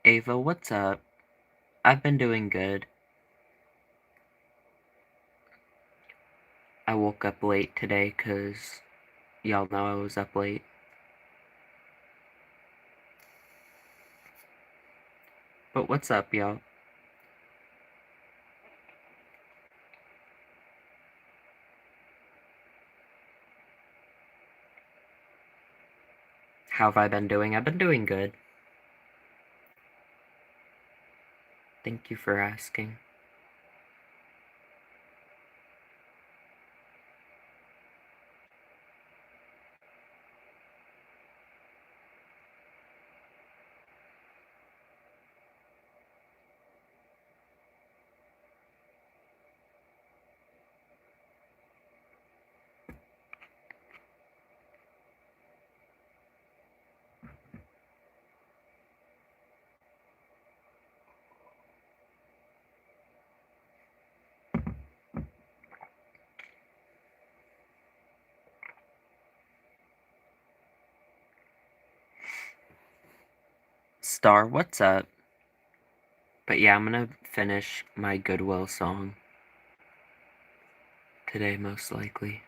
Ava, what's up? I've been doing good. I woke up late today 'cause y'all know I was up late. But what's up, y'all? How have I been doing? I've been doing good. Thank you for asking. Star, what's up? But yeah, I'm gonna finish my Goodwill song today, most likely.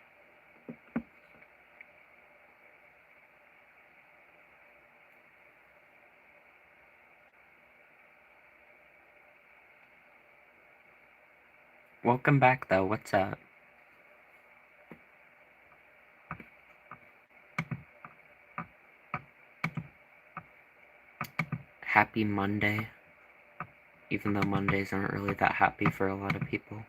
Welcome back, though. What's up? Happy Monday. Even though Mondays aren't really that happy for a lot of people.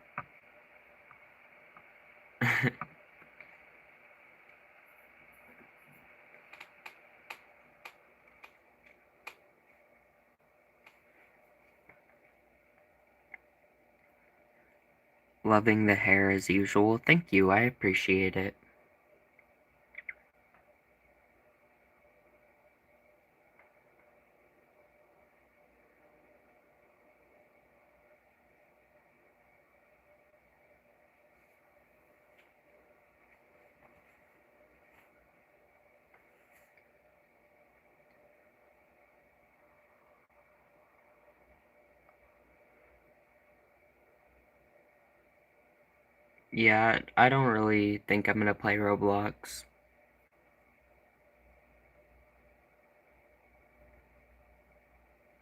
Loving the hair as usual. Thank you, I appreciate it. Yeah, I don't really think I'm gonna play Roblox.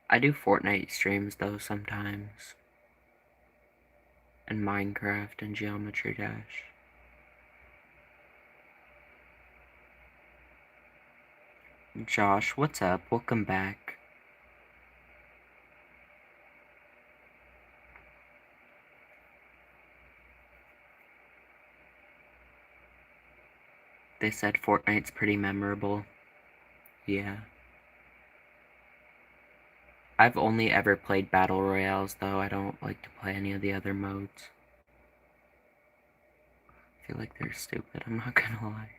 I do Fortnite streams though sometimes. And Minecraft and Geometry Dash. Josh, what's up? Welcome back. They said Fortnite's pretty memorable. Yeah. I've only ever played Battle Royales though, I don't like to play any of the other modes. I feel like they're stupid, I'm not gonna lie.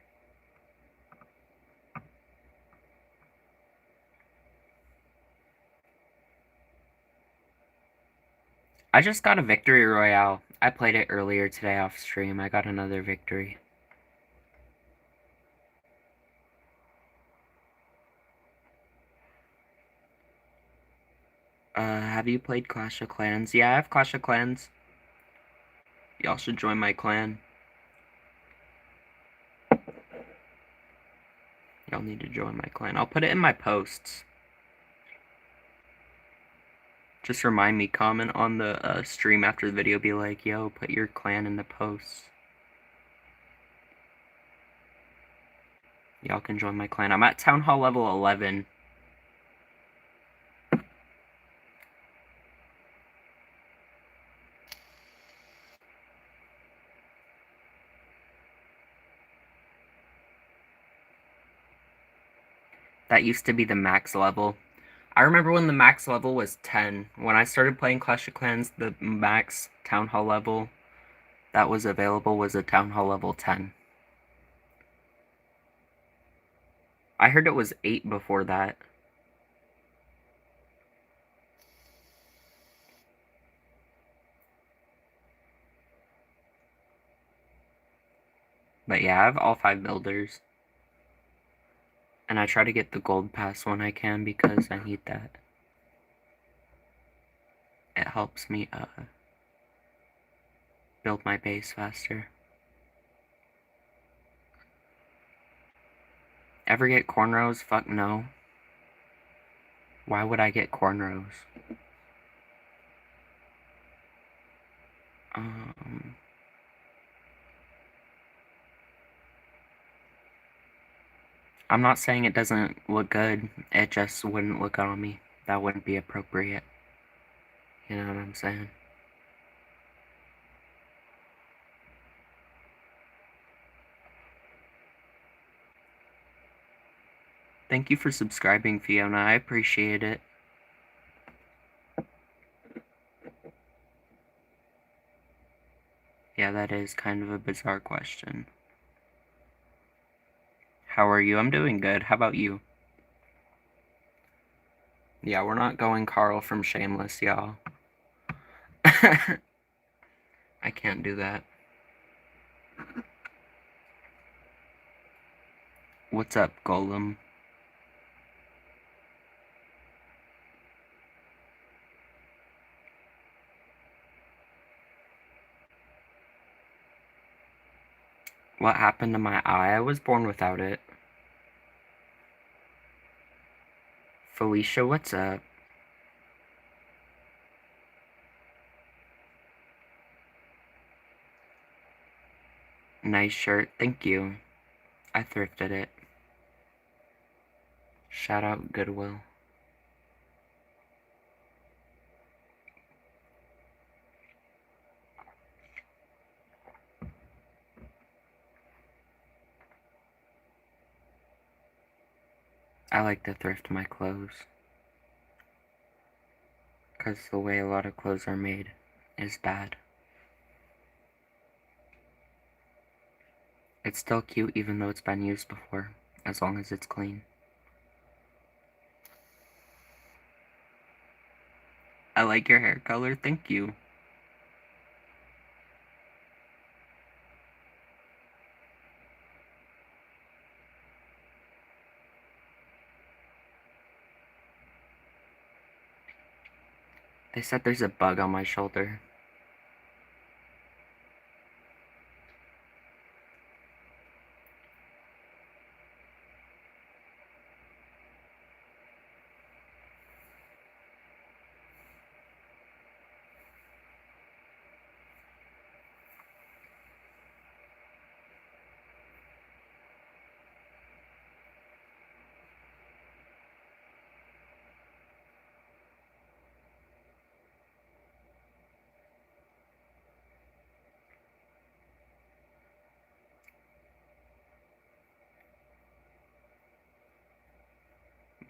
I just got a victory royale. I played it earlier today off stream. I got another victory. Have you played Clash of Clans? Yeah, I have Clash of Clans. Y'all should join my clan. Y'all need to join my clan. I'll put it in my posts. Just remind me, comment on the stream after the video, be like, yo, put your clan in the posts. Y'all can join my clan. I'm at Town Hall level 11. That used to be the max level. I remember when the max level was 10. When I started playing Clash of Clans, the max Town Hall level that was available was a Town Hall level 10. I heard it was 8 before that. But yeah, I have all 5 builders. And I try to get the gold pass when I can because I need that. It helps me build my base faster. Ever get cornrows? Fuck no. Why would I get cornrows? I'm not saying it doesn't look good. It just wouldn't look good on me. That wouldn't be appropriate. You know what I'm saying? Thank you for subscribing, Fiona. I appreciate it. Yeah, that is kind of a bizarre question. How are you? I'm doing good. How about you? Yeah, we're not going Carl from Shameless, y'all. I can't do that. What's up, Golem? What happened to my eye? I was born without it. Felicia, what's up? Nice shirt. Thank you. I thrifted it. Shout out Goodwill. I like to thrift my clothes. Because the way a lot of clothes are made is bad. It's still cute even though it's been used before, as long as it's clean. I like your hair color, thank you. They said there's a bug on my shoulder.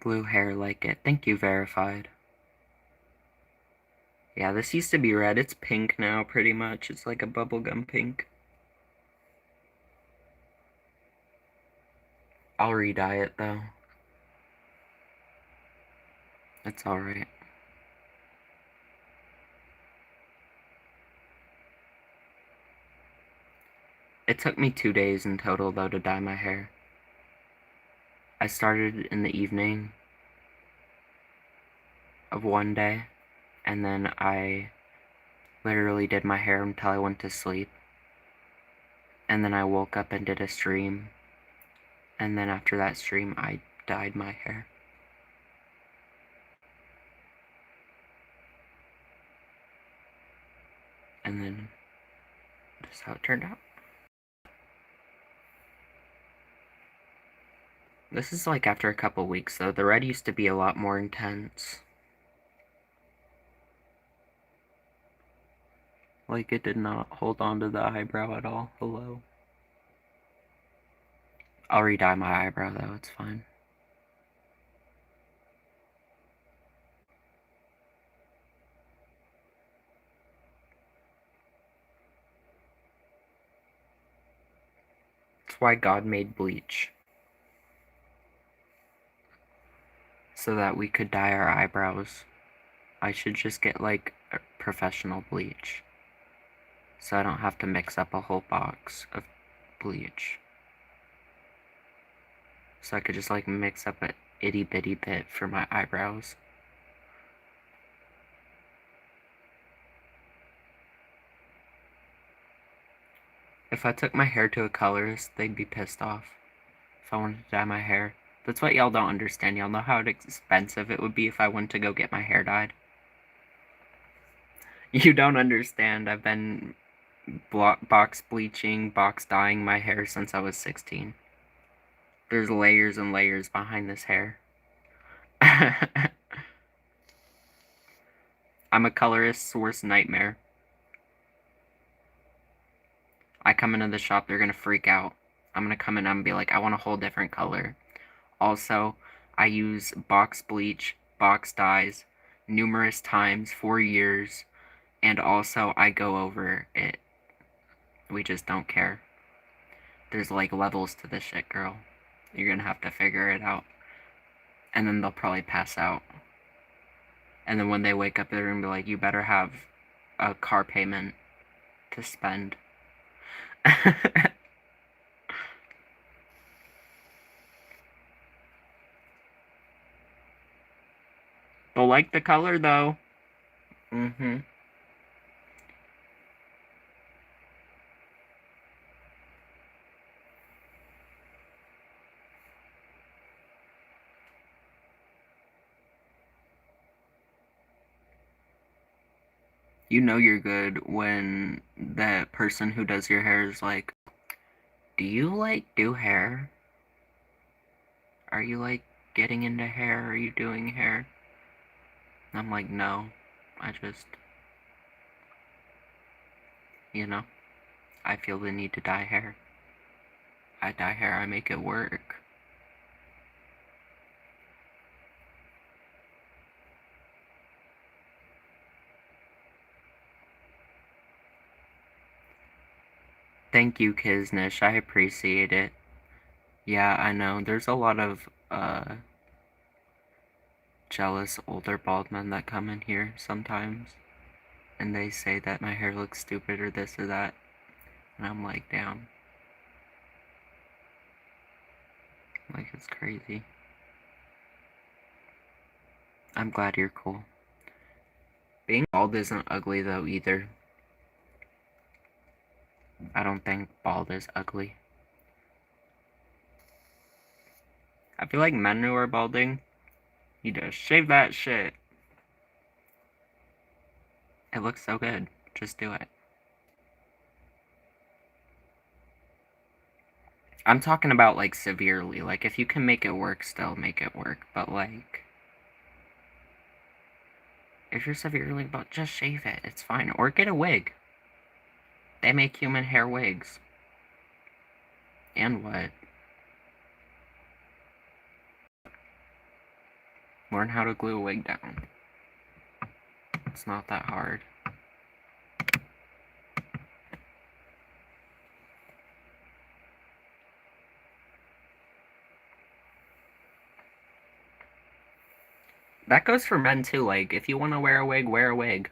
Blue hair like it. Thank you, verified. Yeah, this used to be red. It's pink now, pretty much. It's like a bubblegum pink. I'll re-dye it, though. It's alright. It took me 2 days in total, though, to dye my hair. I started in the evening of one day, and then I literally did my hair until I went to sleep. And then I woke up and did a stream. And then after that stream, I dyed my hair. And then that's how it turned out. This is like after a couple weeks, though. The red used to be a lot more intense. Like, it did not hold on to the eyebrow at all. Hello. I'll re-dye my eyebrow, though. It's fine. That's why God made bleach. So that we could dye our eyebrows. I should just get, like, a professional bleach. So I don't have to mix up a whole box of bleach. So I could just, like, mix up a itty bitty bit for my eyebrows. If I took my hair to a colorist, they'd be pissed off. If I wanted to dye my hair. That's what y'all don't understand. Y'all know how expensive it would be if I went to go get my hair dyed. You don't understand. I've been box bleaching, box dyeing my hair since I was 16. There's layers and layers behind this hair. I'm a colorist's worst nightmare. I come into the shop, they're gonna freak out. I'm gonna come in and be like, I want a whole different color. Also, I use box bleach, box dyes, numerous times for years, and also I go over it. We just don't care. There's like levels to this shit, girl. You're gonna have to figure it out. And then they'll probably pass out. And then when they wake up, they're gonna be like, you better have a car payment to spend. They'll like the color though. Mm-hmm. You know you're good when the person who does your hair is like, do you like do hair? Are you like getting into hair? Are you doing hair? And I'm like, no. I just, you know, I feel the need to dye hair. I dye hair, I make it work. Thank you, Kiznish. I appreciate it. Yeah, I know. There's a lot of jealous older bald men that come in here sometimes, and they say that my hair looks stupid or this or that, and I'm like, damn. Like, it's crazy. I'm glad you're cool. Being bald isn't ugly though either. I don't think bald is ugly. I feel like men who are balding, you just shave that shit. It looks so good. Just do it. I'm talking about like severely. Like if you can make it work, still make it work. But like, if you're severely bald, just shave it. It's fine. Or get a wig. They make human hair wigs. And what? Learn how to glue a wig down. It's not that hard. That goes for men too. Like, if you want to wear a wig, wear a wig.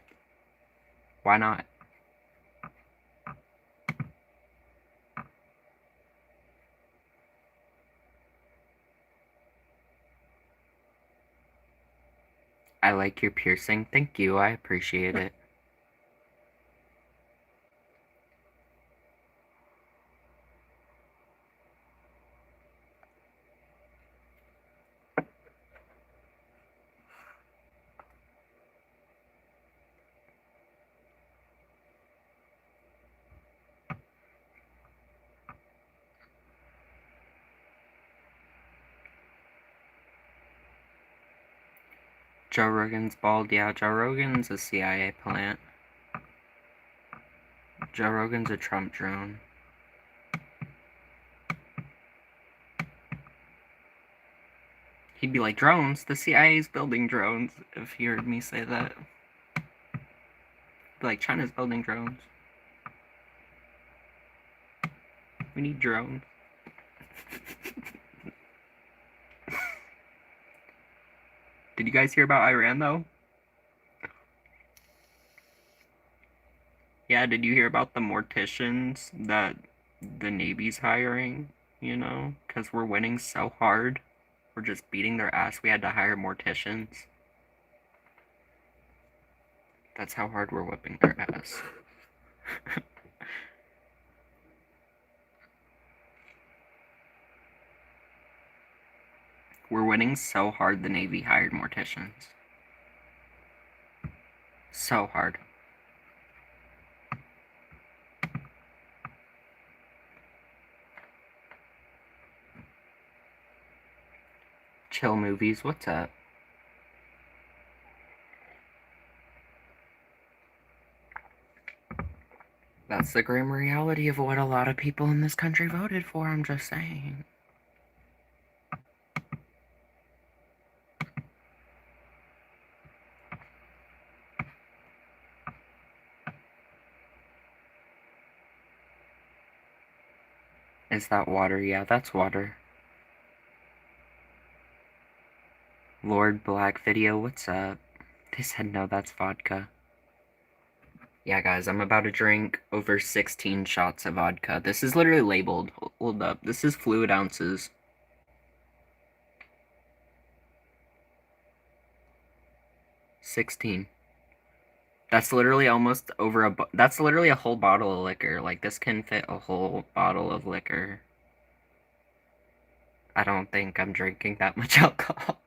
Why not? I like your piercing. Thank you. I appreciate it. Joe Rogan's bald. Yeah, Joe Rogan's a CIA plant. Joe Rogan's a Trump drone. He'd be like, drones? The CIA's building drones, if he heard me say that. Be like, China's building drones. We need drones. Did you guys hear about Iran, though? Yeah, did you hear about the morticians that the Navy's hiring? You know? Because we're winning so hard. We're just beating their ass. We had to hire morticians. That's how hard we're whipping their ass. We're winning so hard the Navy hired morticians. So hard. Chill movies, what's up? That's the grim reality of what a lot of people in this country voted for, I'm just saying. Is that water? Yeah, that's water. Lord Black Video, what's up? They said no, that's vodka. Yeah, guys, I'm about to drink over 16 shots of vodka. This is literally labeled. Hold up. This is fluid ounces. 16. That's literally almost over that's literally a whole bottle of liquor. Like, this can fit a whole bottle of liquor. I don't think I'm drinking that much alcohol.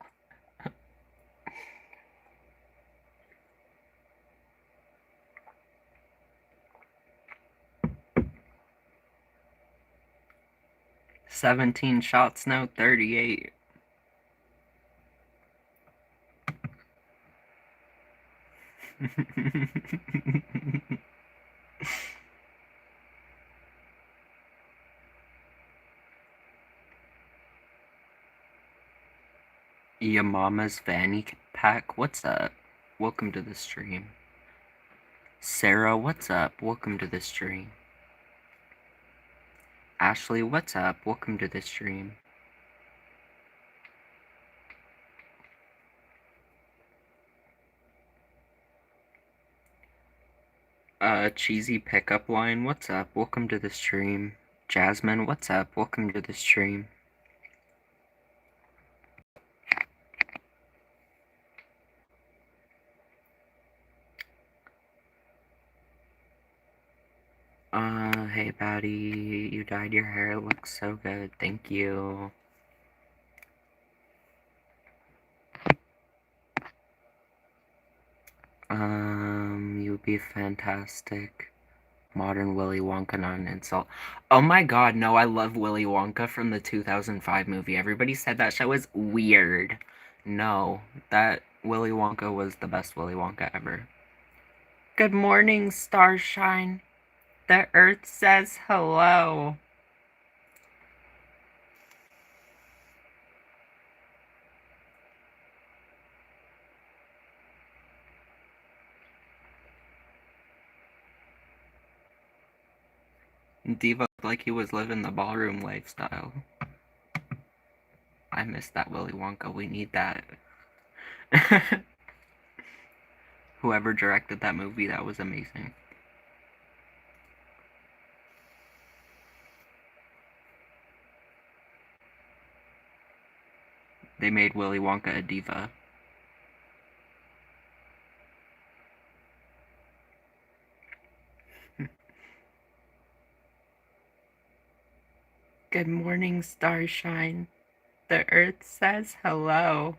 "17 shots, no 38." Your mama's fanny pack, what's up? Welcome to the stream. Sarah, what's up? Welcome to the stream. Ashley, what's up? Welcome to the stream. Cheesy pickup line, what's up? Welcome to the stream. Jasmine, what's up? Welcome to the stream. Hey Patty, you dyed your hair, it looks so good, thank you. You would be fantastic. Modern Willy Wonka, not an insult. Oh my god, no, I love Willy Wonka from the 2005 movie. Everybody said that show was weird. No, that Willy Wonka was the best Willy Wonka ever. Good morning, Starshine. The Earth says hello. Diva looked like he was living the ballroom lifestyle. I miss that Willy Wonka. We need that. Whoever directed that movie, that was amazing. They made Willy Wonka a diva. Good morning, Starshine. The Earth says hello.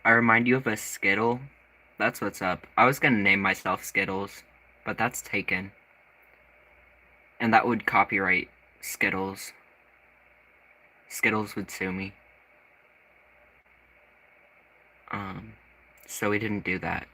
I remind you of a Skittle. That's what's up. I was gonna name myself Skittles, but that's taken. And that would copyright Skittles. Skittles would sue me. So we didn't do that.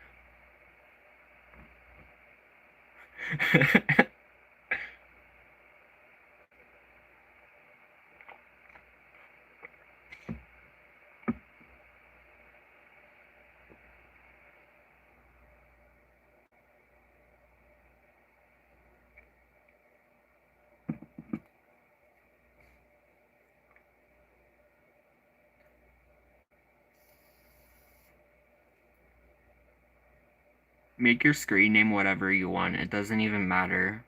Make your screen name whatever you want. It doesn't even matter.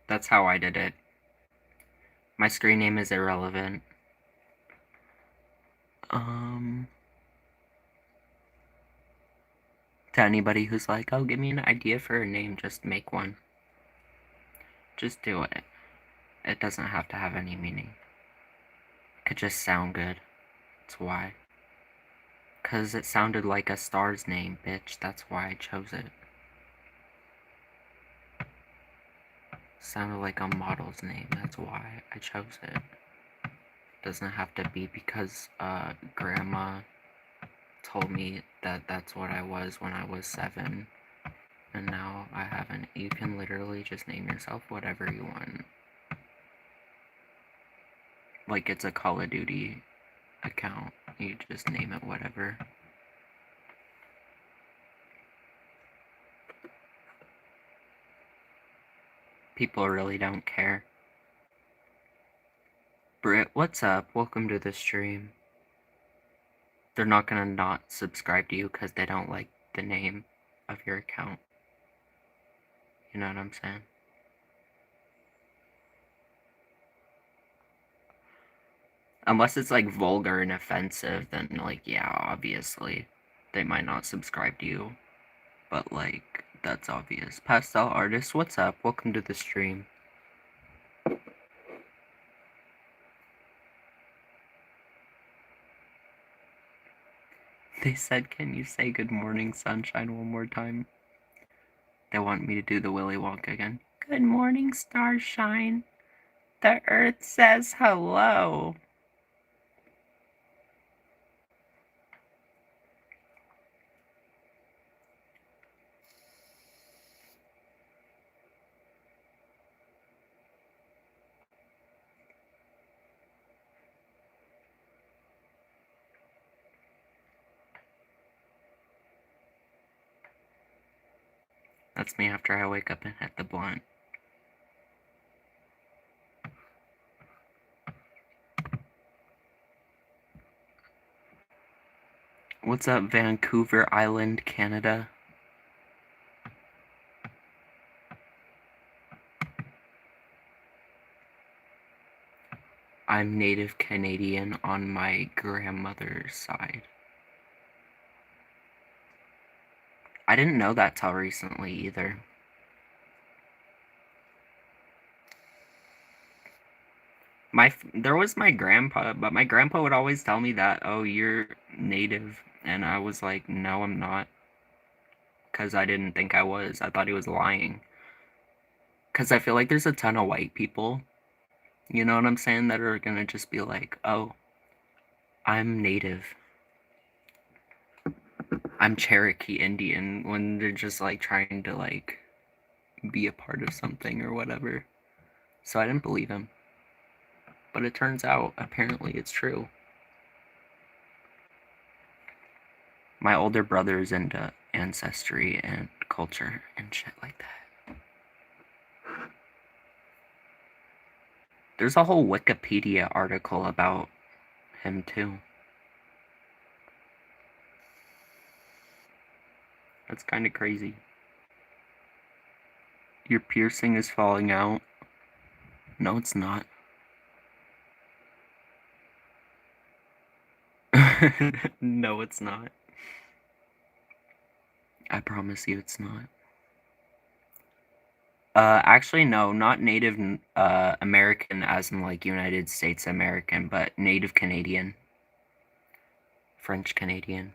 That's how I did it. My screen name is irrelevant. To anybody who's like, oh, give me an idea for a name, just make one. Just do it. It doesn't have to have any meaning. It could just sound good. That's why. 'Cause it sounded like a star's name, bitch. That's why I chose it. Sounded like a model's name. That's why I chose it. Doesn't have to be because grandma told me that that's what I was when I was 7, and now I haven't. You can literally just name yourself whatever you want. Like it's a Call of Duty account. You just name it whatever. People really don't care. Britt, what's up? Welcome to the stream. They're not gonna not subscribe to you because they don't like the name of your account. You know what I'm saying? Unless it's like vulgar and offensive, then like, yeah, obviously they might not subscribe to you. But like, that's obvious. Pastel Artist, what's up? Welcome to the stream. They said, can you say good morning, sunshine one more time? They want me to do the Willy Wonka again. Good morning, starshine. The earth says hello. That's me after I wake up and hit the blunt. What's up, Vancouver Island, Canada? I'm Native Canadian on my grandmother's side. I didn't know that till recently either. There was my grandpa, but my grandpa would always tell me that, oh, you're Native. And I was like, no, I'm not. Because I didn't think I was. I thought he was lying. Because I feel like there's a ton of white people, you know what I'm saying, that are gonna just be like, oh, I'm Native. I'm Cherokee Indian, when they're just like trying to like be a part of something or whatever. So I didn't believe him. But it turns out, apparently, it's true. My older brother's into Ancestry and culture and shit like that. There's a whole Wikipedia article about him, too. That's kind of crazy. Your piercing is falling out. No, it's not. No, it's not. I promise you it's not. Actually, no, not Native American as in like United States American, but Native Canadian. French Canadian.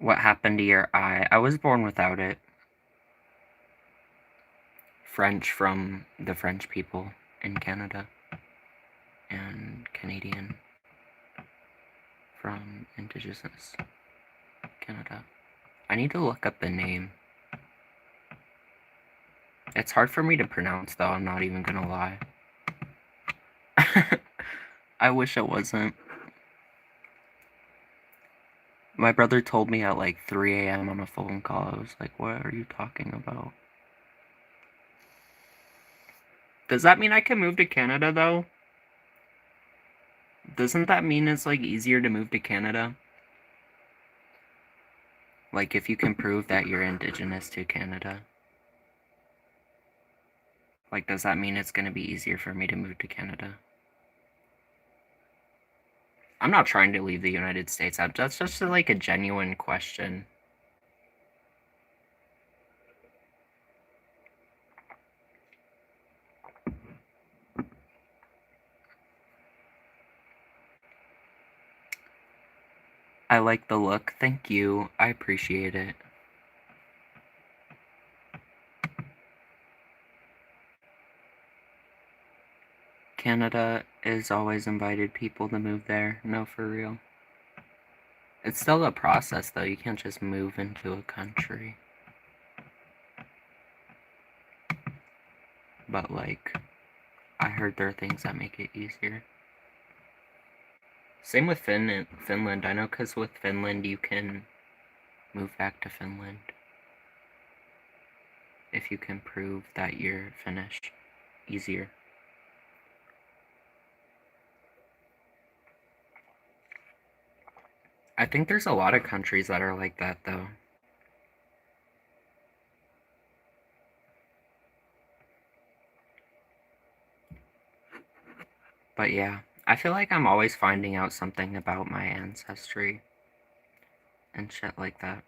What happened to your eye? I was born without it. French from the French people in Canada. And Canadian from Indigenous Canada. I need to look up the name. It's hard for me to pronounce, though, I'm not even gonna lie. I wish it wasn't. My brother told me at like 3 a.m. on a phone call. I was like, what are you talking about? Does that mean I can move to Canada, though? Doesn't that mean it's like easier to move to Canada? Like if you can prove that you're indigenous to Canada. Like does that mean it's going to be easier for me to move to Canada? I'm not trying to leave the United States. That's just like a genuine question. I like the look. Thank you. I appreciate it. Canada has always invited people to move there. No, for real. It's still a process, though. You can't just move into a country. But, like, I heard there are things that make it easier. Same with Finland. I know because with Finland you can move back to Finland if you can prove that you're Finnish. Easier. I think there's a lot of countries that are like that, though. But yeah, I feel like I'm always finding out something about my ancestry and shit like that.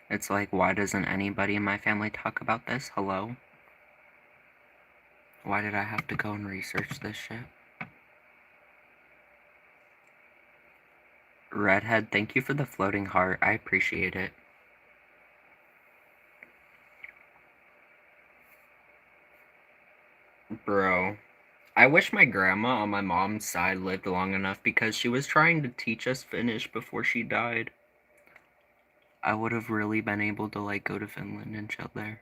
It's like, why doesn't anybody in my family talk about this? Hello? Why did I have to go and research this shit? Redhead, thank you for the floating heart. I appreciate it. Bro, I wish my grandma on my mom's side lived long enough because she was trying to teach us Finnish before she died. I would have really been able to, like, go to Finland and chill there.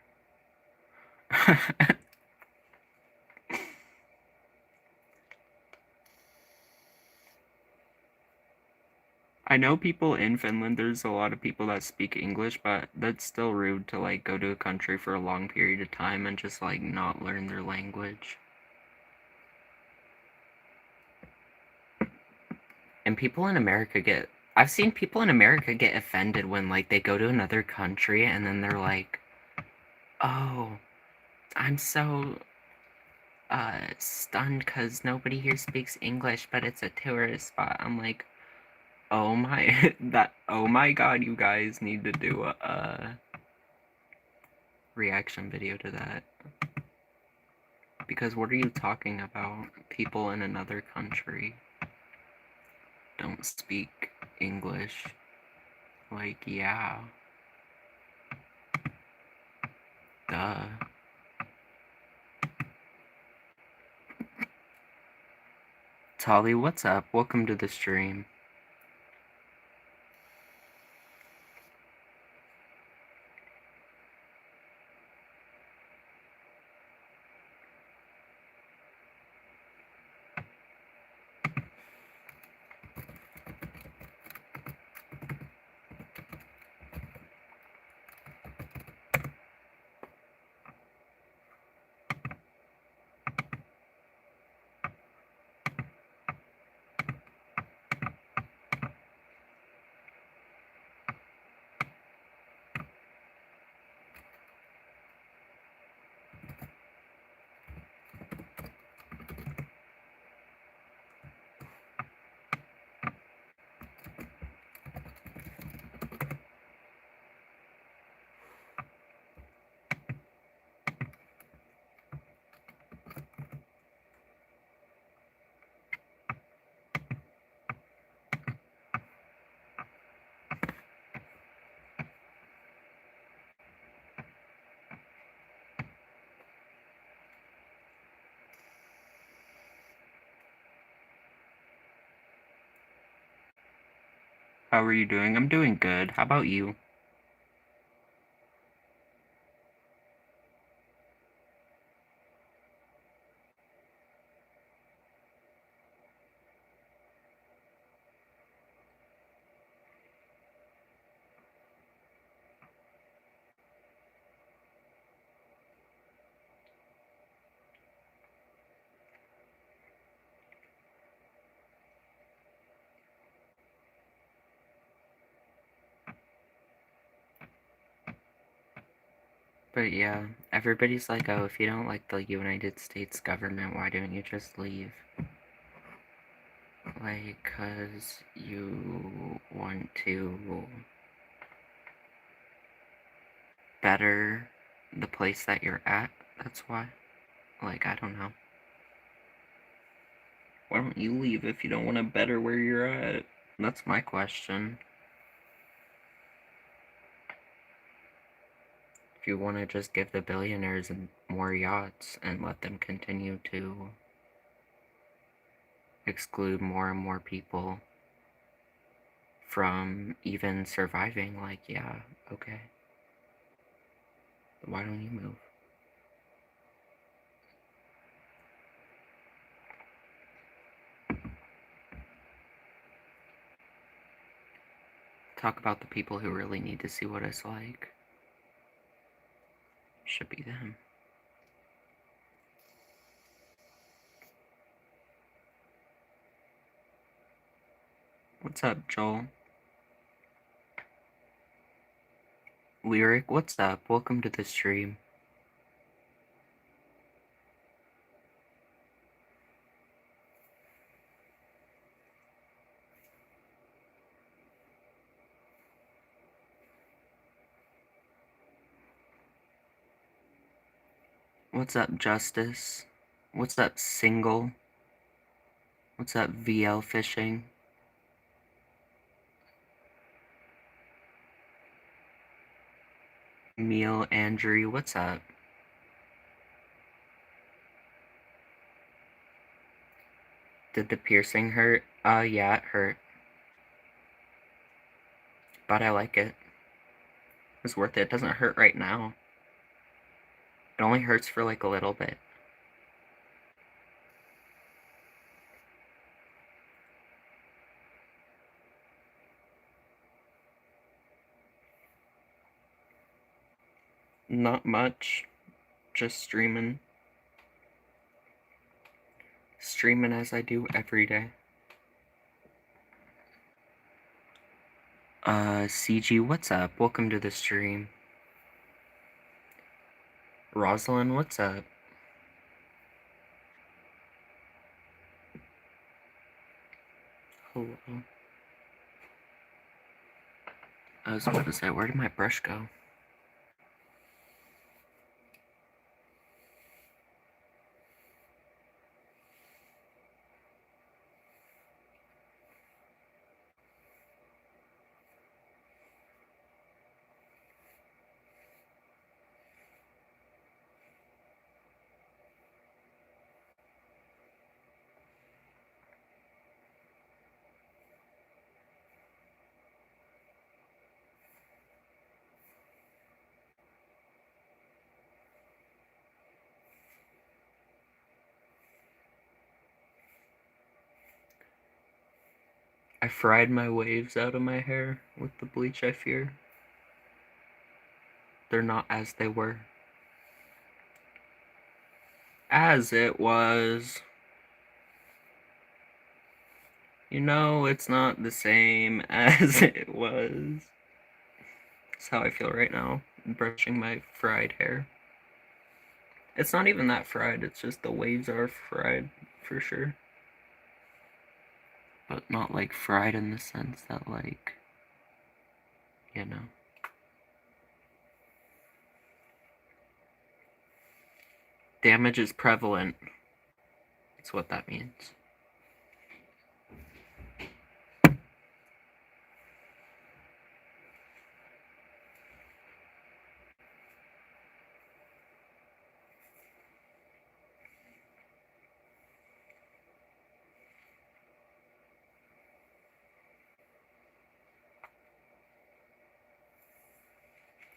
I know people in Finland, there's a lot of people that speak English, but that's still rude to, like, go to a country for a long period of time and just, like, not learn their language. And people in America get... I've seen people in America get offended when, like, they go to another country and then they're like, oh, I'm so stunned because nobody here speaks English, but it's a tourist spot. I'm like, oh my, oh my god, you guys need to do a reaction video to that. Because what are you talking about? People in another country don't speak English. Like, yeah. Duh. Tolly, what's up? Welcome to the stream. How are you doing? I'm doing good. How about you? But yeah, everybody's like, oh, if you don't like the United States government, why don't you just leave? Like, 'cause you want to better the place that you're at, that's why. Like, I don't know. Why don't you leave if you don't want to better where you're at? That's my question. If you want to just give the billionaires more yachts and let them continue to exclude more and more people from even surviving, like, yeah, okay. Why don't you move? Talk about the people who really need to see what it's like. Should be them. What's up, Joel? Lyric, what's up? Welcome to the stream. What's up, Justice? What's up, Single? What's up, VL Fishing? Meal Andrew, what's up? Did the piercing hurt? Yeah, it hurt. But I like it. It was worth it. It doesn't hurt right now. It only hurts for like a little bit. Not much. Just streaming. Streaming as I do every day. CG, what's up? Welcome to the stream. Rosalind, what's up? Hello. I was about to say, where did my brush go? I fried my waves out of my hair with the bleach, I fear. They're not as they were. As it was. You know, it's not the same as it was. That's how I feel right now, brushing my fried hair. It's not even that fried, it's just the waves are fried, for sure. But not like fried in the sense that, like, you know. Damage is prevalent. That's what that means.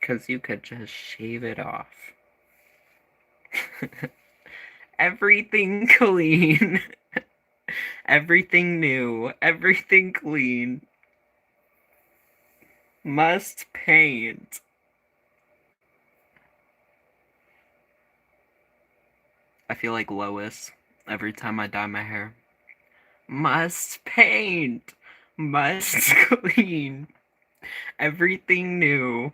Because you could just shave it off. Everything clean. Everything new. Everything clean. Must paint. I feel like Lois every time I dye my hair. Must paint. Must clean. Everything new.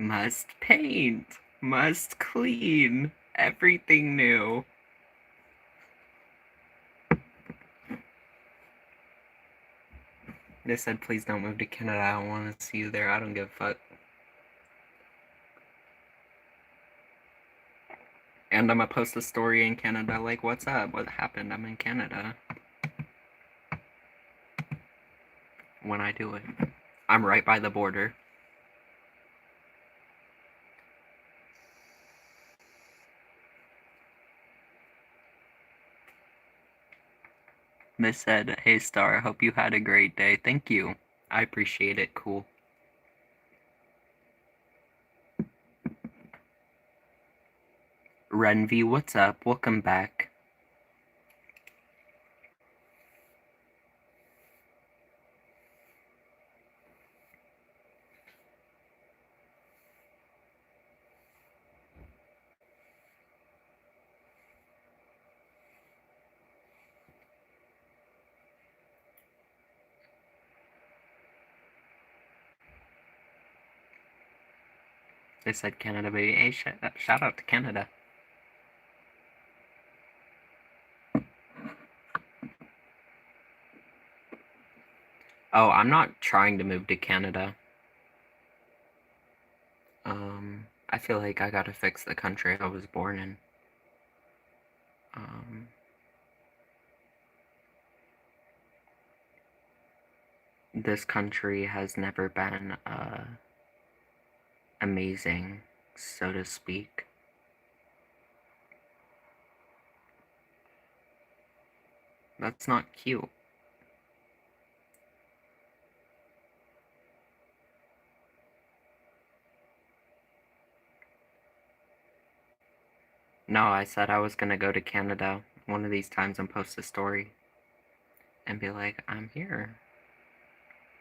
Must paint. Must clean. Everything new. They said, please don't move to Canada. I don't want to see you there. I don't give a fuck. And I'm gonna post a story in Canada like, what's up? What happened? I'm in Canada. When I do it. I'm right by the border. Miss said, hey Star, I hope you had a great day. Thank you. I appreciate it. Cool. Renvi, what's up? Welcome back. They said Canada, baby. Hey, shout out to Canada. Oh, I'm not trying to move to Canada. I feel like I gotta fix the country I was born in. This country has never been, amazing, so to speak. That's not cute. No, I said I was gonna go to Canada one of these times and post a story and be like, I'm here.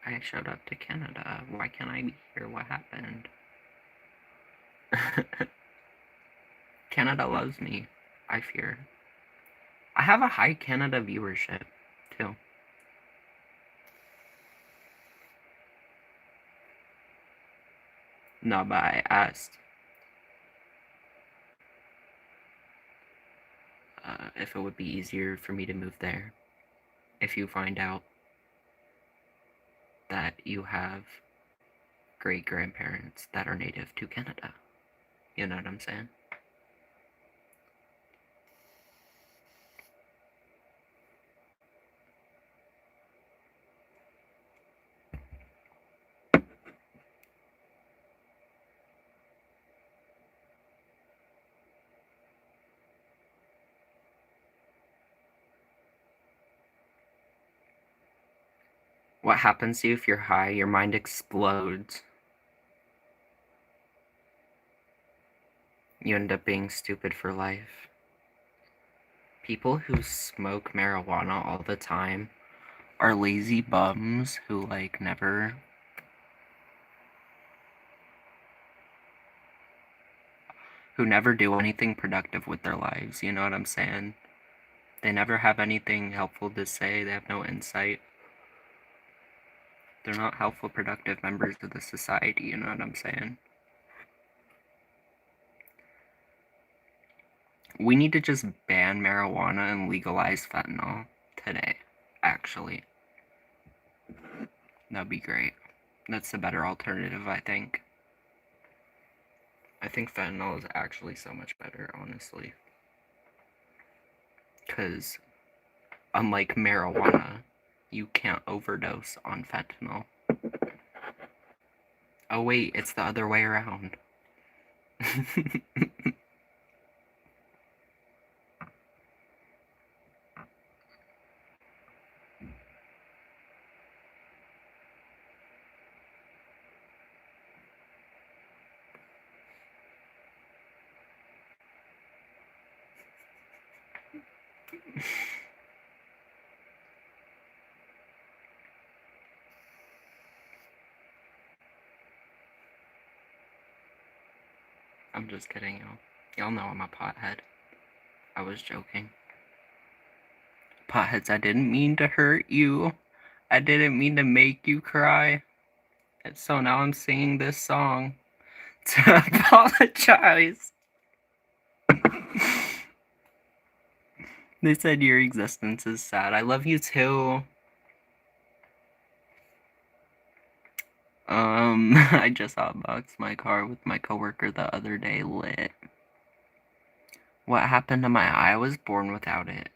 I showed up to Canada. Why can't I be here? What happened? Canada loves me, I fear. I have a high Canada viewership, too. No, but I asked if it would be easier for me to move there if you find out that you have great-grandparents that are native to Canada. You know what I'm saying? What happens to you if you're high? Your mind explodes. You end up being stupid for life. People who smoke marijuana all the time are lazy bums who, like, never do anything productive with their lives, you know what I'm saying? They never have anything helpful to say, they have no insight. They're not helpful, productive members of the society, you know what I'm saying? We need to just ban marijuana and legalize fentanyl today, actually. That'd be great. That's a better alternative, I think. I think fentanyl is actually so much better, honestly. Because, unlike marijuana, you can't overdose on fentanyl. Oh wait, it's the other way around. I'm just kidding, y'all. Y'all know I'm a pothead. I was joking. Potheads, I didn't mean to hurt you. I didn't mean to make you cry. And so now I'm singing this song to apologize. They said your existence is sad. I love you too. I just hotboxed my car with my coworker the other day. Lit. What happened to my eye? I was born without it.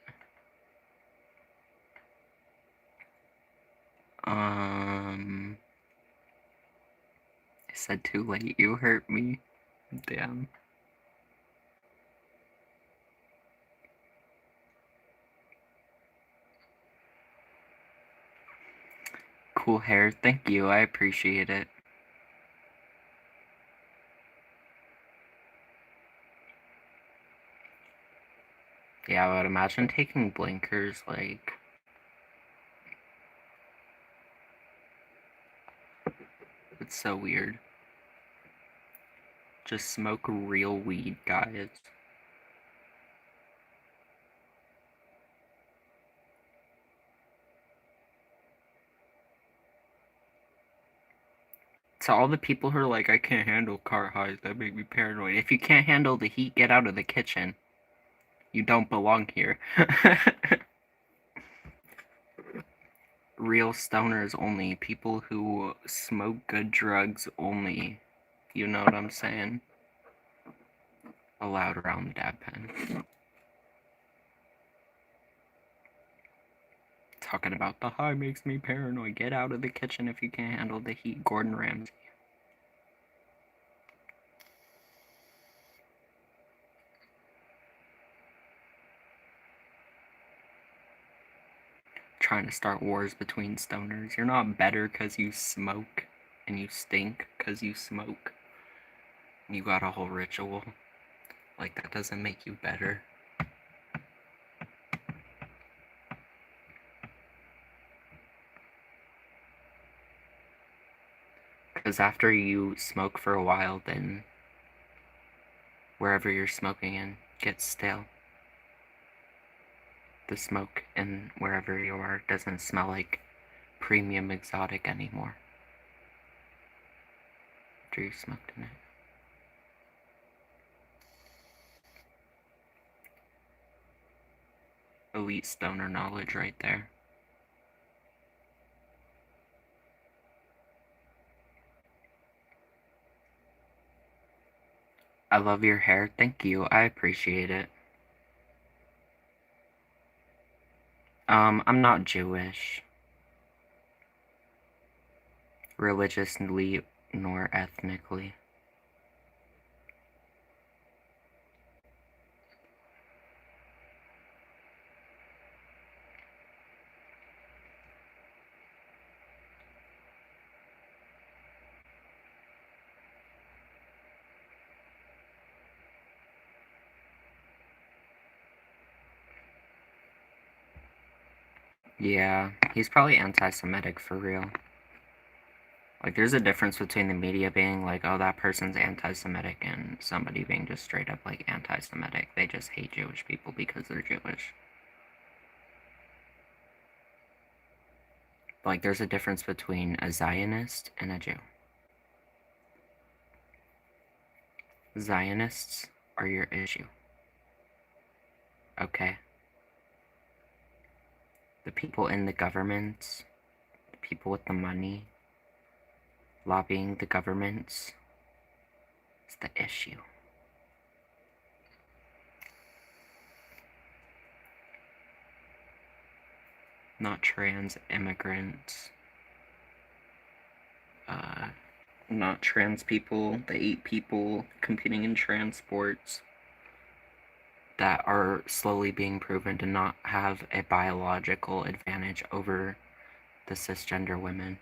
I said too late. You hurt me. Damn. Cool hair. Thank you. I appreciate it. Yeah, but imagine taking blinkers, like... It's so weird. Just smoke real weed, guys. To all the people who are like, I can't handle car highs, that make me paranoid. If you can't handle the heat, get out of the kitchen. You don't belong here. Real stoners only. People who smoke good drugs only. You know what I'm saying? Allowed around the dab pen. Talking about the high makes me paranoid. Get out of the kitchen if you can't handle the heat. Gordon Ramsay. Trying to start wars between stoners. You're not better because you smoke and you stink because you smoke. You got a whole ritual. Like, that doesn't make you better. Because after you smoke for a while, then wherever you're smoking in gets stale. The smoke in wherever you are doesn't smell like premium exotic anymore. After you smoked in it. Elite stoner knowledge right there. I love your hair. Thank you. I appreciate it. I'm not Jewish. Religiously nor ethnically. Yeah, he's probably anti-Semitic for real. Like, there's a difference between the media being like, oh, that person's anti-Semitic, and somebody being just straight up, like, anti-Semitic. They just hate Jewish people because they're Jewish. Like, there's a difference between a Zionist and a Jew. Zionists are your issue. Okay? The people in the governments, the people with the money, lobbying the governments, is the issue. Not trans immigrants. Not trans people, the 8 people competing in transports that are slowly being proven to not have a biological advantage over the cisgender women.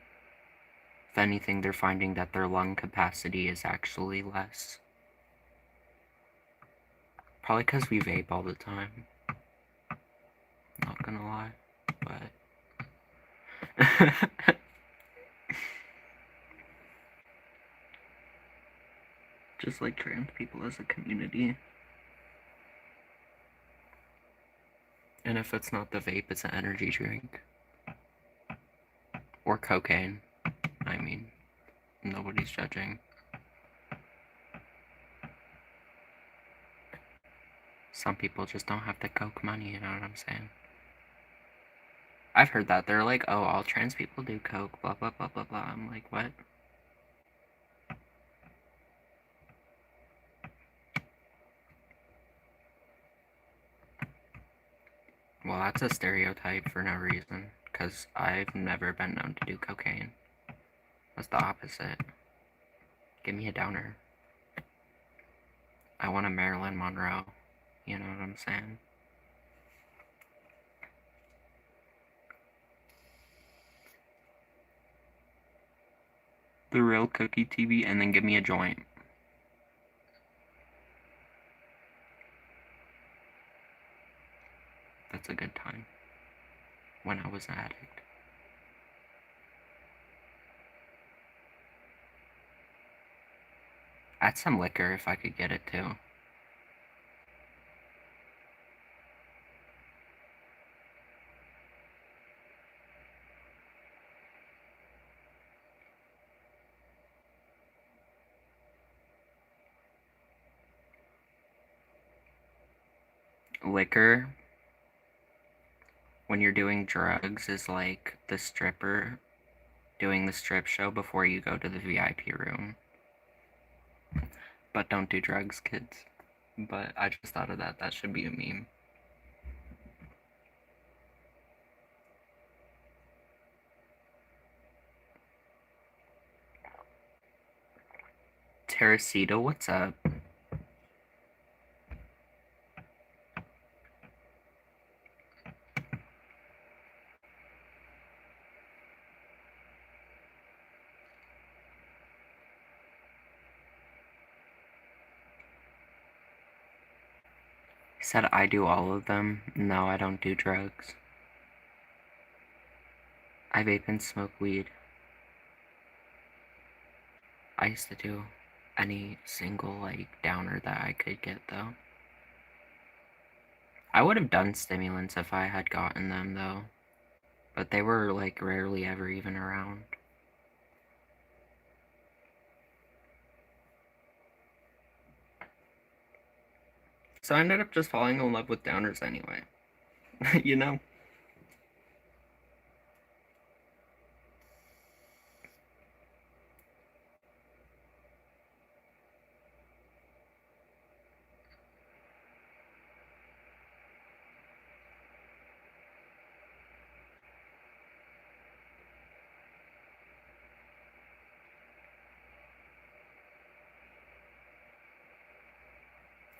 If anything, they're finding that their lung capacity is actually less. Probably because we vape all the time. Not gonna lie, but... Just like trans people as a community. And if it's not the vape, it's an energy drink. Or cocaine. I mean, nobody's judging. Some people just don't have the coke money, you know what I'm saying? I've heard that. They're like, oh, all trans people do coke, blah, blah, blah, blah, blah. I'm like, what? Well, that's a stereotype for no reason, because I've never been known to do cocaine. That's the opposite. Give me a downer. I want a Marilyn Monroe. You know what I'm saying? The real cookie TV, and then give me a joint. That's a good time. When I was an addict. Add some liquor if I could get it too. Liquor, when you're doing drugs, is like the stripper doing the strip show before you go to the VIP room. But don't do drugs, kids. But I just thought of that. That should be a meme. Teresita, what's up? He said I do all of them. No, I don't do drugs. I vape and smoke weed. I used to do any single, like, downer that I could get, though. I would have done stimulants if I had gotten them, though. But they were, like, rarely ever even around. So I ended up just falling in love with downers anyway. You know?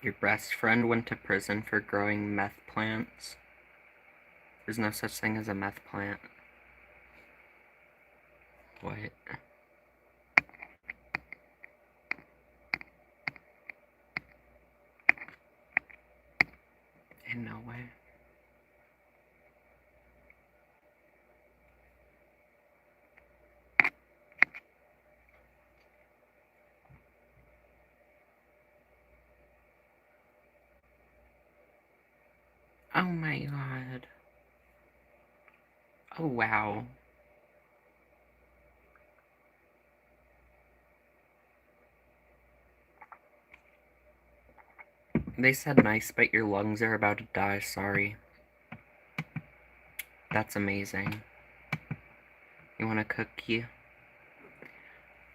Your best friend went to prison for growing meth plants. There's no such thing as a meth plant. What? In no way. Oh my god. Oh wow. They said nice, but your lungs are about to die, sorry. That's amazing. You want a cookie?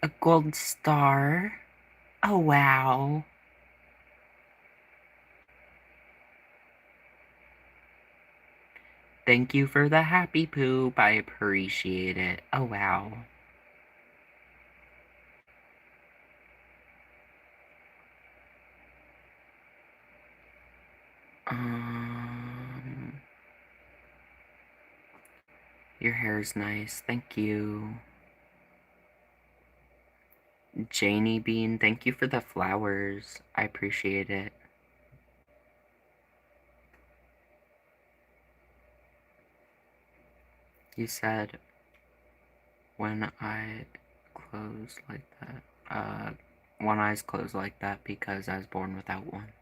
A gold star? Oh wow. Thank you for the happy poop, I appreciate it. Oh wow. Your hair's nice, thank you. Janie Bean, thank you for the flowers. I appreciate it. You said when I close like that. One eye's closed like that because I was born without one.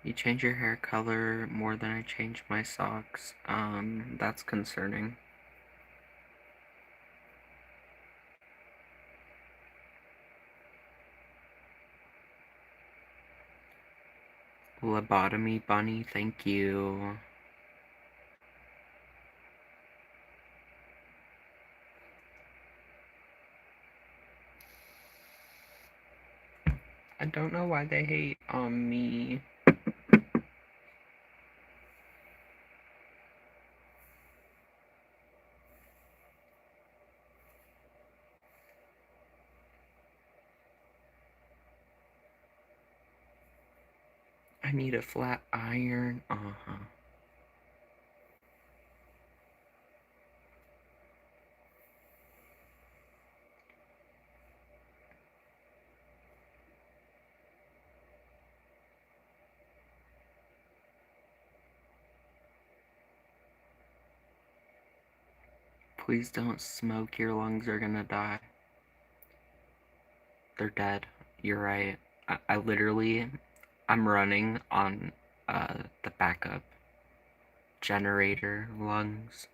You change your hair color more than I change my socks. That's concerning. Lobotomy bunny, thank you. I don't know why they hate on me. I need a flat iron. Please don't smoke, your lungs are gonna die. They're dead. You're right. I literally, I'm running on the backup generator lungs.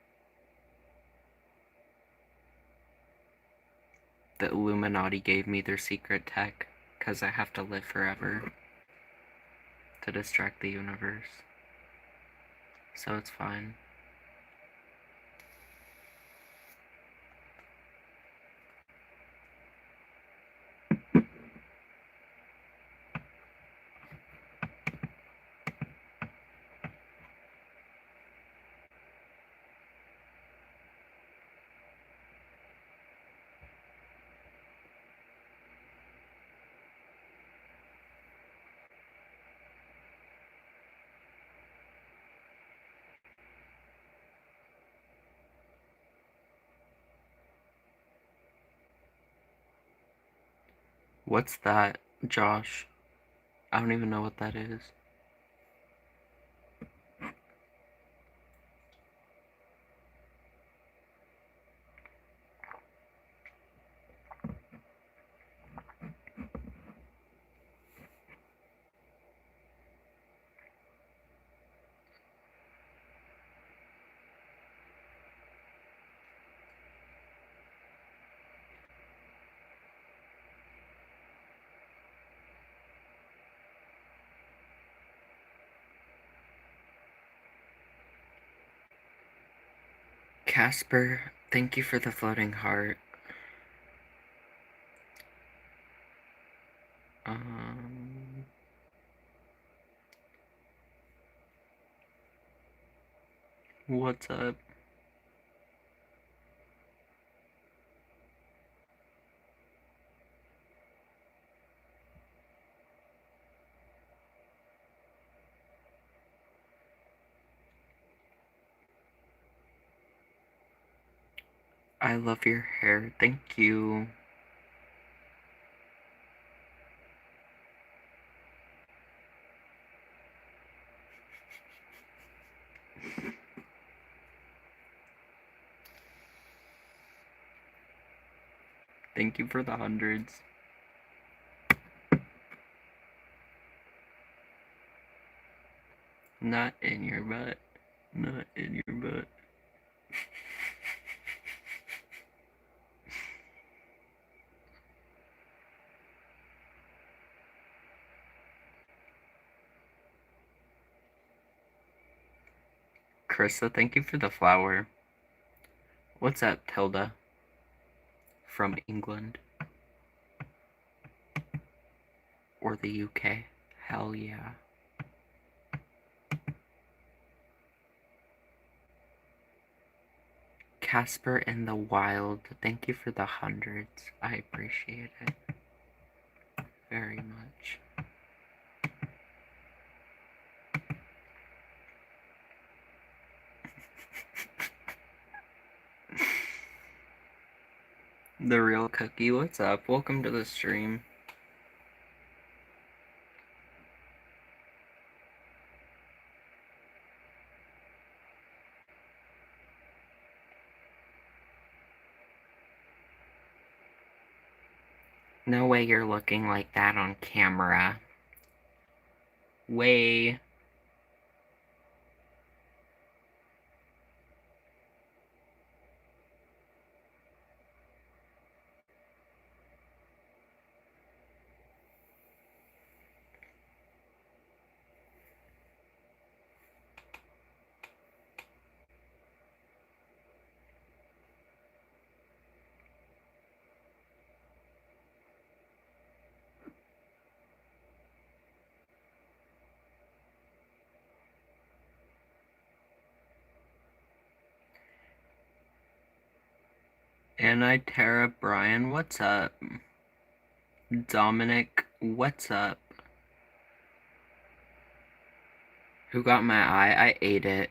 The Illuminati gave me their secret tech because I have to live forever to distract the universe. So it's fine. What's that, Josh? I don't even know what that is. Casper, thank you for the floating heart. What's up? I love your hair. Thank you. Thank you for the hundreds. Not in your butt. Not in your butt. Krista, thank you for the flower. What's up, Tilda? From England. Or the UK. Hell yeah. Casper in the Wild, thank you for the hundreds. I appreciate it very much. The Real Cookie, what's up? Welcome to the stream. No way you're looking like that on camera. Way. Anna, Tara, Brian, what's up? Dominic, what's up? Who got my eye? I ate it.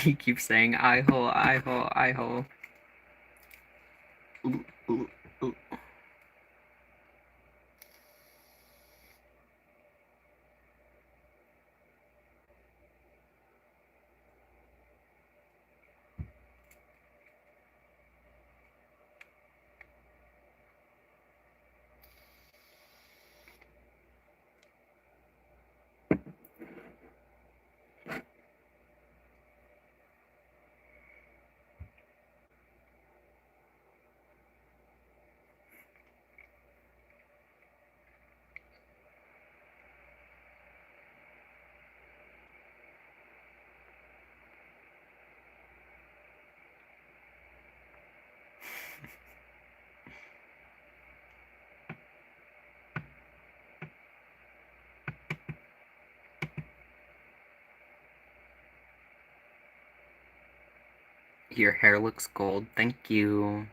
He keeps saying eye hole, eye hole, eye hole. Ooh, ooh, ooh. Your hair looks gold. Thank you.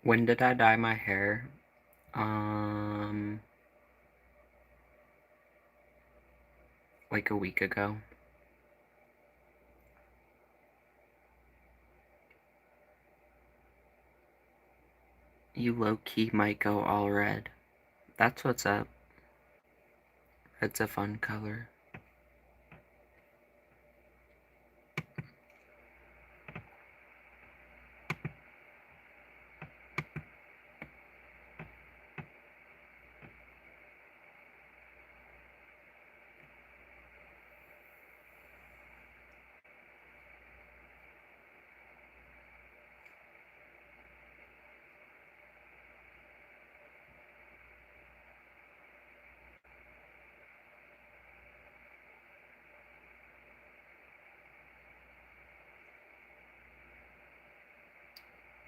When did I dye my hair? Like a week ago. You low-key might go all red. That's what's up. It's a fun color.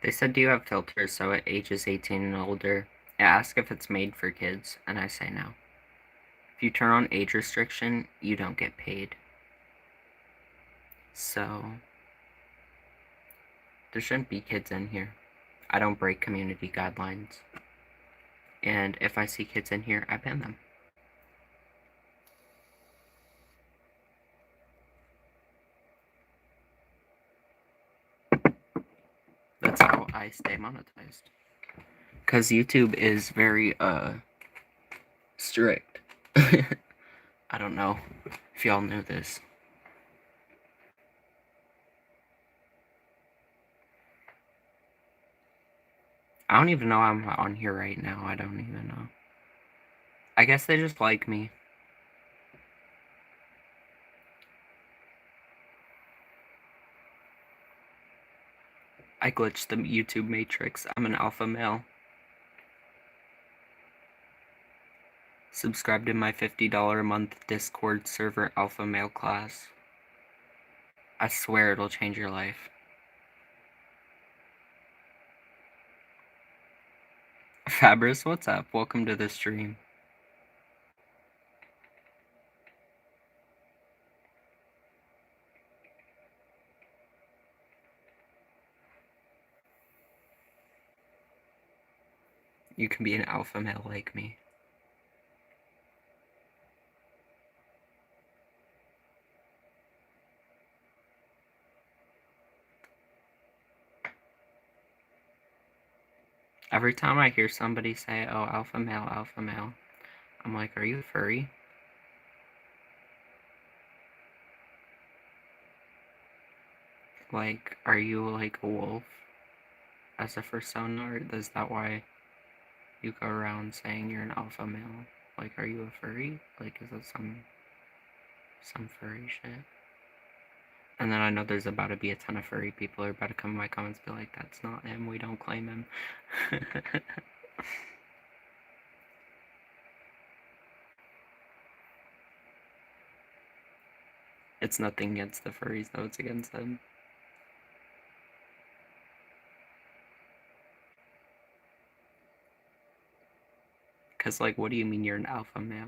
They said, do you have filters so at ages 18 and older? I ask if it's made for kids, and I say no. If you turn on age restriction, you don't get paid. So, there shouldn't be kids in here. I don't break community guidelines. And if I see kids in here, I ban them. That's how I stay monetized. Because YouTube is very, strict. I don't know if y'all knew this. I don't even know I'm on here right now. I don't even know. I guess they just like me. I glitched the YouTube matrix. I'm an alpha male. Subscribe to my $50 a month Discord server alpha male class. I swear it'll change your life. Fabris, what's up? Welcome to the stream. You can be an alpha male like me. Every time I hear somebody say, oh, alpha male, I'm like, are you a furry? Like, are you like a wolf as a persona, or is that why you go around saying you're an alpha male? Like, are you a furry? Like, is it some furry shit? And then I know there's about to be a ton of furry people who are about to come in my comments and be like, that's not him, we don't claim him. It's nothing against the furries, though, it's against them. Because, like, what do you mean you're an alpha male?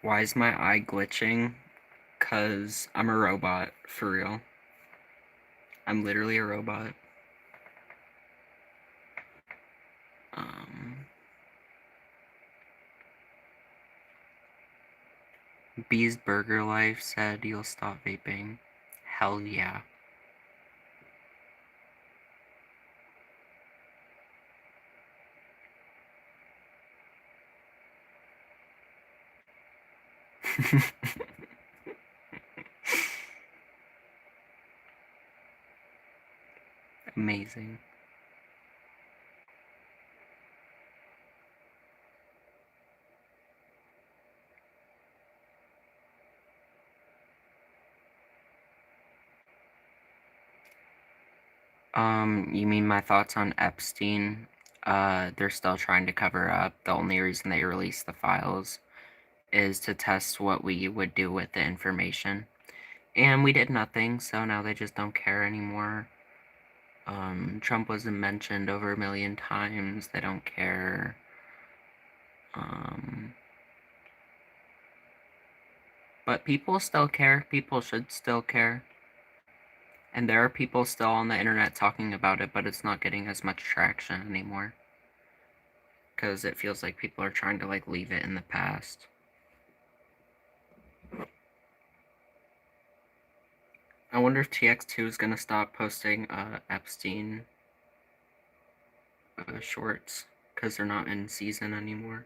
Why is my eye glitching? Because I'm a robot, for real. I'm literally a robot. Bee's Burger Life said you'll stop vaping. Hell yeah. Amazing. You mean my thoughts on Epstein? They're still trying to cover up. The only reason they released the files is to test what we would do with the information. And we did nothing, so now they just don't care anymore. Trump wasn't mentioned over 1 million times. They don't care. But people still care. People should still care. And there are people still on the internet talking about it, but it's not getting as much traction anymore. Because it feels like people are trying to, like, leave it in the past. I wonder if TX2 is gonna stop posting Epstein shorts, because they're not in season anymore.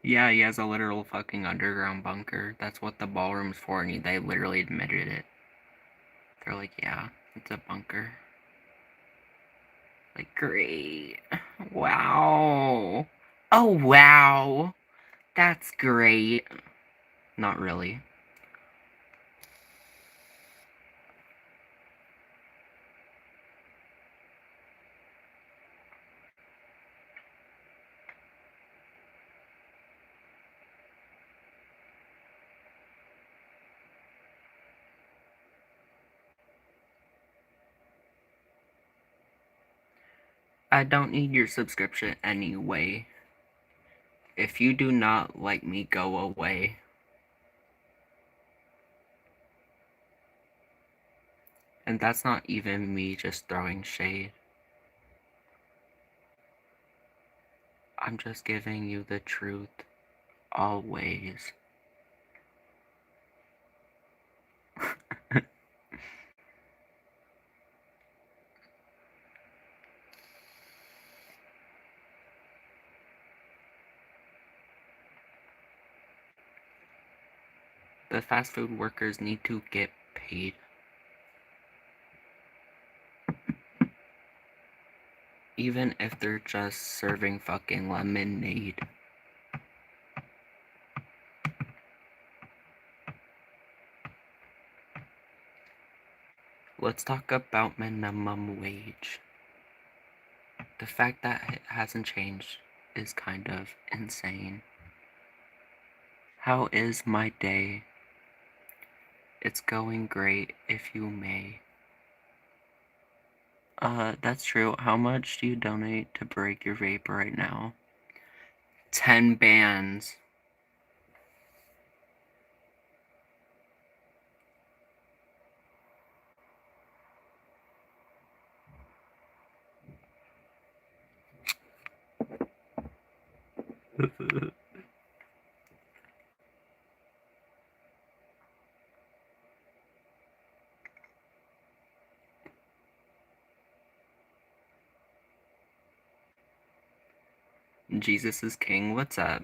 Yeah, he has a literal fucking underground bunker. That's what the ballroom's for, and they literally admitted it. They're like, yeah, it's a bunker. Like, great. Wow. Oh, wow. That's great. Not really. I don't need your subscription anyway. If you do not like me, go away. And that's not even me just throwing shade. I'm just giving you the truth. Always. The fast food workers need to get paid. Even if they're just serving fucking lemonade. Let's talk about minimum wage. The fact that it hasn't changed is kind of insane. How is my day? It's going great, if you may. That's true. How much do you donate to break your vape right now? 10 bands. Jesus is king. What's up?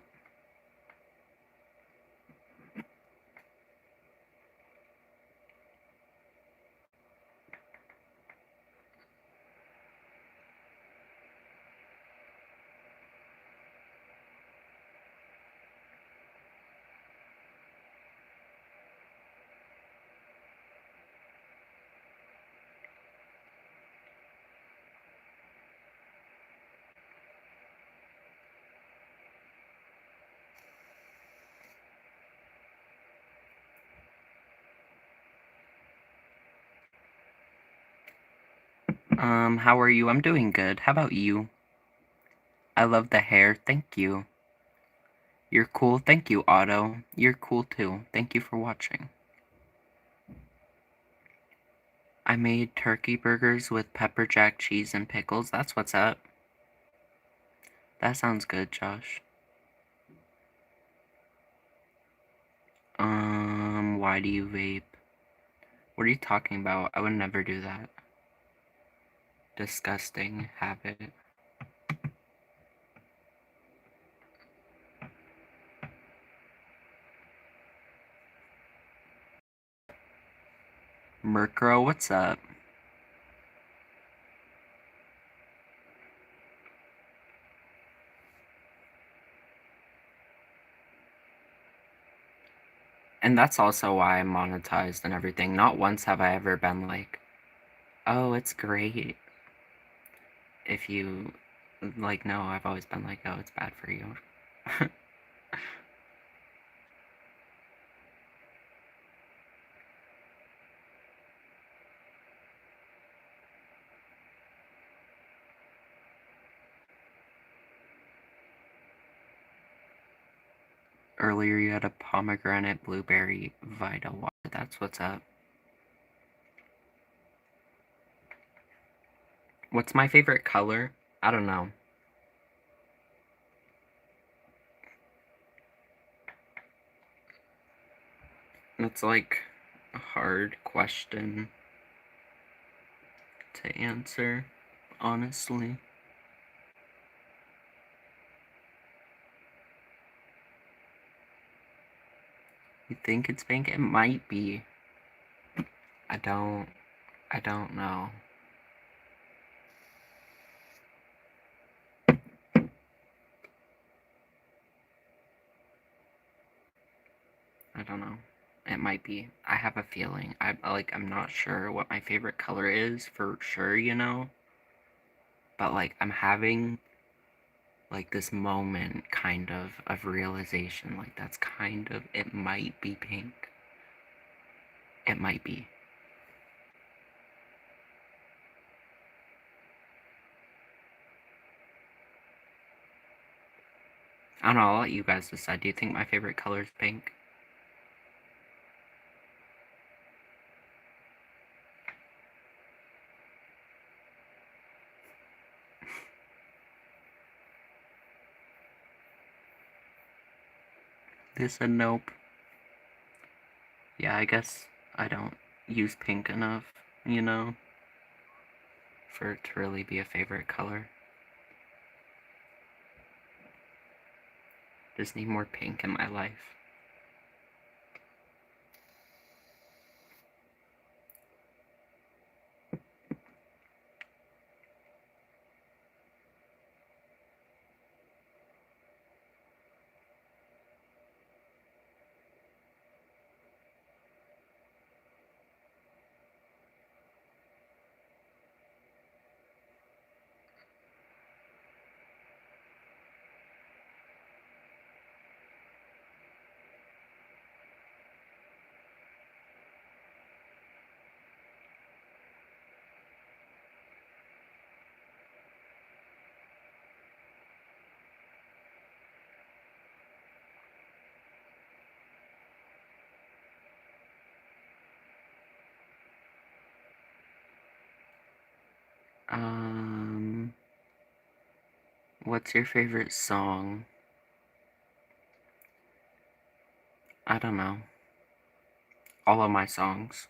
How are you? I'm doing good. How about you? I love the hair. Thank you. You're cool. Thank you, Otto. You're cool too. Thank you for watching. I made turkey burgers with pepper jack cheese and pickles. That's what's up. That sounds good, Josh. Why do you vape? What are you talking about? I would never do that. Disgusting habit. Murkrow, what's up? And that's also why I'm monetized and everything. Not once have I ever been like, oh, it's great. If you, like, no, I've always been like, oh, it's bad for you. Earlier you had a pomegranate blueberry Vita water. That's what's up. What's my favorite color? I don't know. It's like a hard question to answer, honestly. You think it's pink? It might be. I don't know. I don't know. It might be. I have a feeling. I'm not sure what my favorite color is for sure, you know? But like I'm having like this moment kind of realization, like that's kind of, it might be pink. It might be. I don't know, I'll let you guys decide. Do you think my favorite color is pink? They said nope. Yeah, I guess I don't use pink enough, you know, for it to really be a favorite color. Just need more pink in my life. What's your favorite song? I don't know. All of my songs.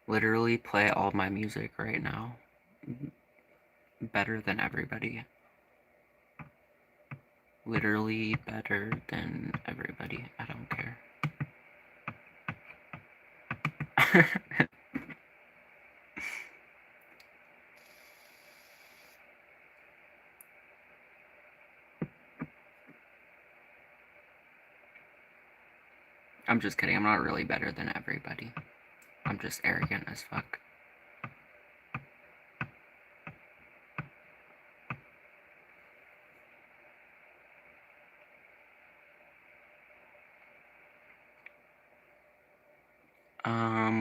Literally play all my music right now. Better than everybody. Literally better than everybody. I don't care. I'm just kidding. I'm not really better than everybody. I'm just arrogant as fuck.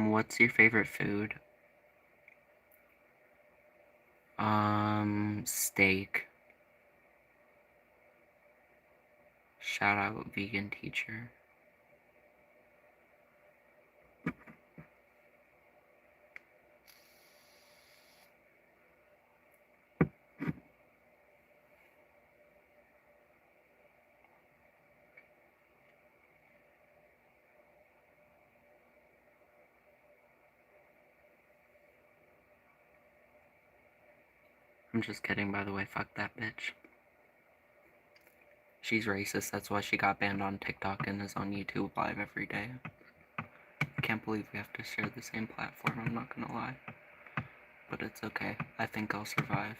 What's your favorite food? Steak. Shout out vegan teacher. I'm just kidding, by the way. Fuck that bitch. She's racist. That's why she got banned on TikTok and is on YouTube live every day. I can't believe we have to share the same platform. I'm not gonna lie. But it's okay. I think I'll survive.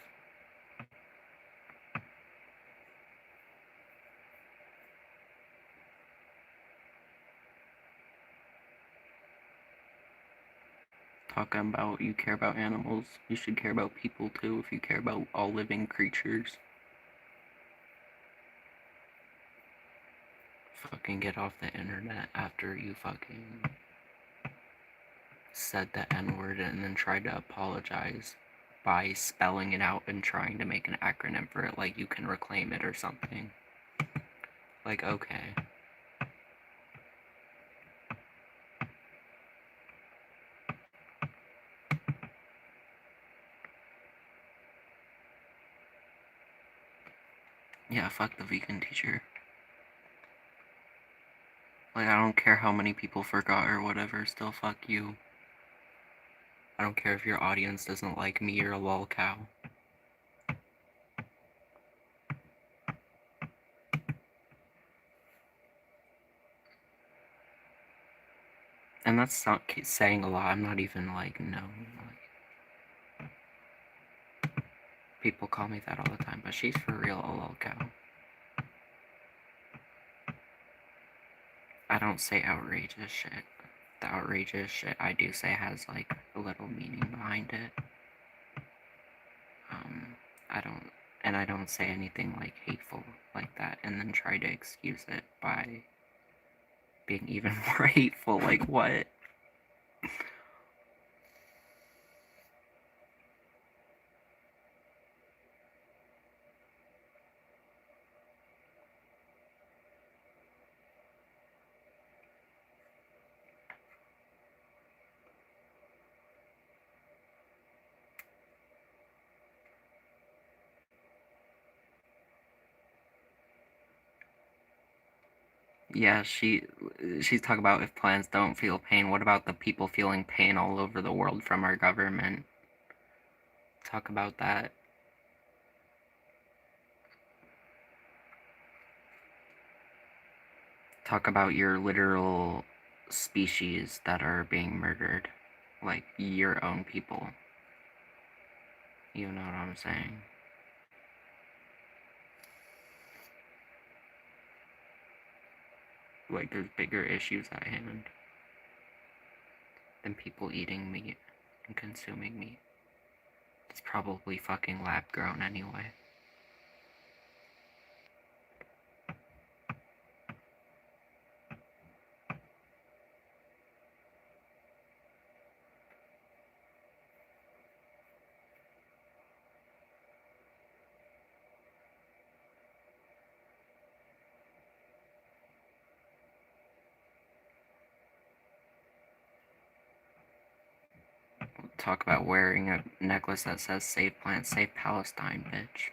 Talking about you care about animals, you should care about people too if you care about all living creatures. Fucking get off the internet after you fucking said the N-word and then tried to apologize by spelling it out and trying to make an acronym for it like you can reclaim it or something. Like, okay. Yeah, fuck the vegan teacher. Like, I don't care how many people forgot or whatever, still fuck you. I don't care if your audience doesn't like me or a lol cow. And that's not saying a lot. I'm not even like, no. Like, people call me that all the time, but she's for real a lol cow. I don't say outrageous shit. The outrageous shit I do say has like a little meaning behind it. I don't say anything like hateful like that and then try to excuse it by being even more hateful. Like, what? Yeah, she's talking about if plants don't feel pain, what about the people feeling pain all over the world from our government? Talk about that. Talk about your literal species that are being murdered. Like your own people. You know what I'm saying? Like there's bigger issues at hand than people eating meat and consuming meat. It's probably fucking lab grown anyway. Talk about wearing a necklace that says save plants, save Palestine, bitch.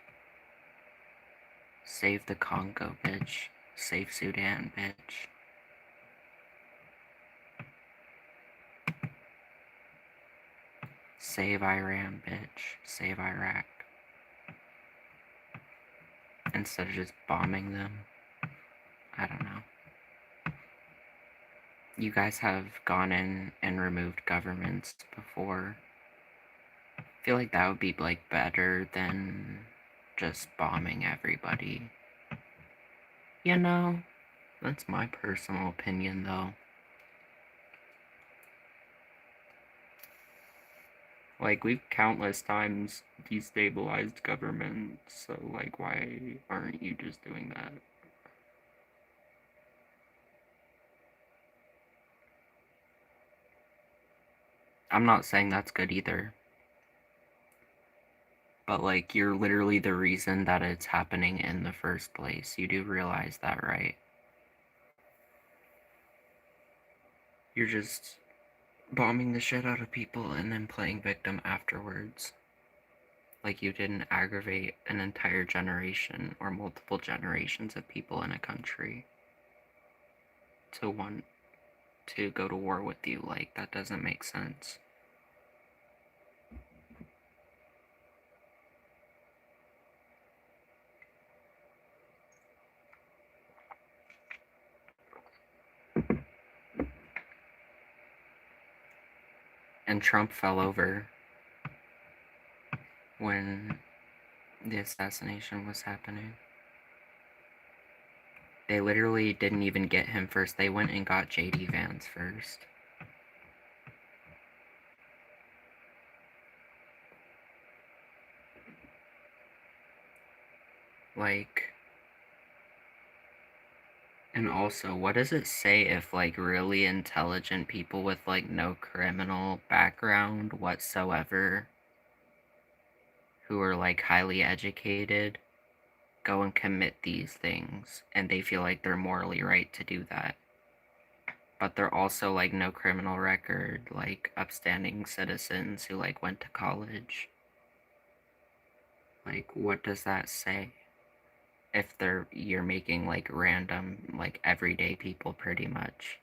Save the Congo, bitch. Save Sudan, bitch. Save Iran, bitch. Save Iraq. Instead of just bombing them. I don't know. You guys have gone in and removed governments before. I feel like that would be like better than just bombing everybody. You know, that's my personal opinion though. Like, we've countless times destabilized governments, so like, why aren't you just doing that? I'm not saying that's good either. But like, you're literally the reason that it's happening in the first place. You do realize that, right? You're just bombing the shit out of people and then playing victim afterwards. Like, you didn't aggravate an entire generation or multiple generations of people in a country to want to go to war with you. Like, that doesn't make sense. And Trump fell over when the assassination was happening. They literally didn't even get him first. They went and got JD Vance first. Like, and also, what does it say if, like, really intelligent people with, like, no criminal background whatsoever, who are, like, highly educated, go and commit these things, and they feel like they're morally right to do that? But they're also, like, no criminal record, like, upstanding citizens who, like, went to college. Like, what does that say? If you're making, like, random, like, everyday people pretty much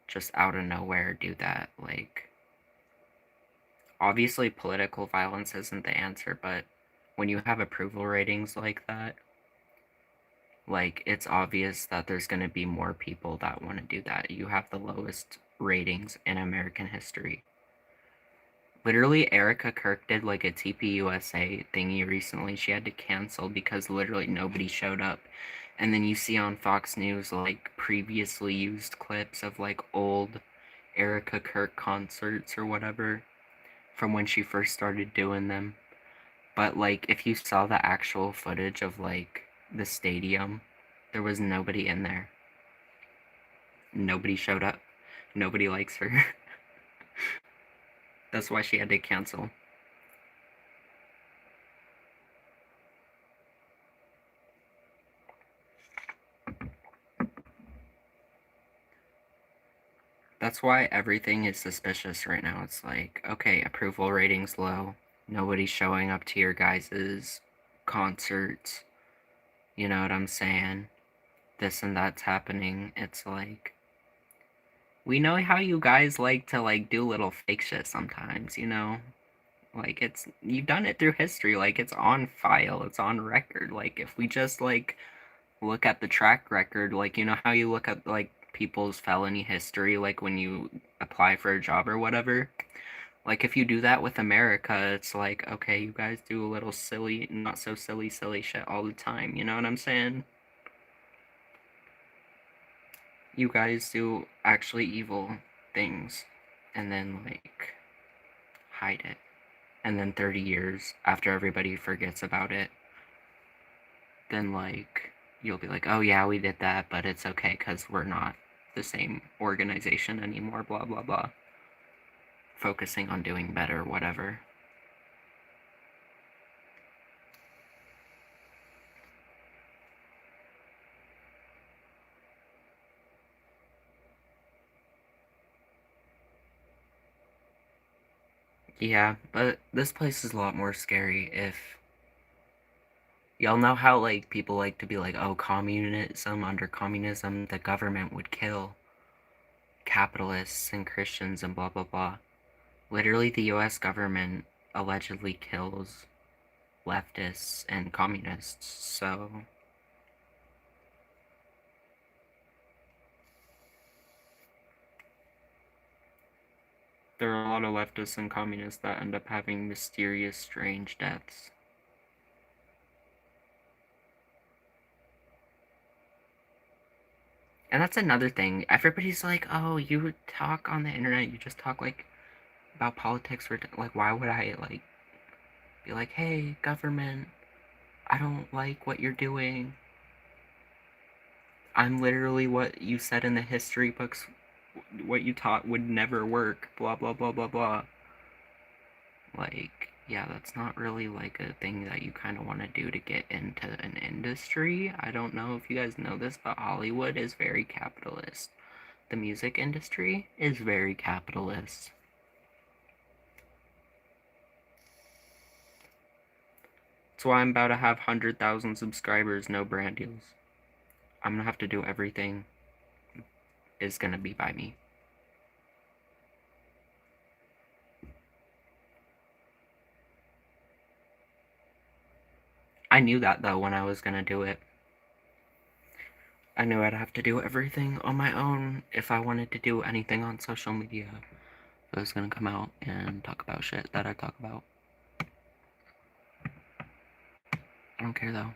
just out of nowhere do that. Like, obviously political violence isn't the answer, but when you have approval ratings like that, like, it's obvious that there's going to be more people that want to do that. You have the lowest ratings in American history. Literally, Erica Kirk did like a TPUSA thingy recently. She had to cancel because literally nobody showed up. And then you see on Fox News like previously used clips of like old Erica Kirk concerts or whatever from when she first started doing them. But like, if you saw the actual footage of like the stadium, there was nobody in there. Nobody showed up. Nobody likes her. That's why she had to cancel. That's why everything is suspicious right now. It's like, okay, approval ratings low. Nobody's showing up to your guys' concerts. You know what I'm saying? this and that's happening, it's like, we know how you guys like to like do little fake shit sometimes, you know? Like it's you've done it through history, like it's on file, it's on record. Like if we just like look at the track record, like you know how you look at like people's felony history, like when you apply for a job or whatever. Like if you do that with America, it's like, okay, you guys do a little silly, not so silly shit all the time, you know what I'm saying? You guys do actually evil things and then like hide it. And then 30 years after everybody forgets about it, then like you'll be like, oh yeah, we did that, but it's okay because we're not the same organization anymore, blah blah blah. Focusing on doing better, whatever. Yeah, but this place is a lot more scary if y'all know how like people like to be like, oh, communism, under communism the government would kill capitalists and Christians and blah blah blah. Literally the US government allegedly kills leftists and communists, so there are a lot of leftists and communists that end up having mysterious, strange deaths. And that's another thing. Everybody's like, oh, you talk on the internet, you just talk like about politics, or like, why would I like be like, hey, government, I don't like what you're doing. I'm literally what you said in the history books, what you taught would never work, blah, blah, blah, blah, blah. Like, yeah, that's not really like a thing that you kind of want to do to get into an industry. I don't know if you guys know this, but Hollywood is very capitalist. The music industry is very capitalist. That's why I'm about to have 100,000 subscribers, no brand deals. I'm gonna have to do everything is gonna be by me. I knew that though when I was gonna do it. I knew I'd have to do everything on my own if I wanted to do anything on social media. I was gonna come out and talk about shit that I talk about. I don't care though.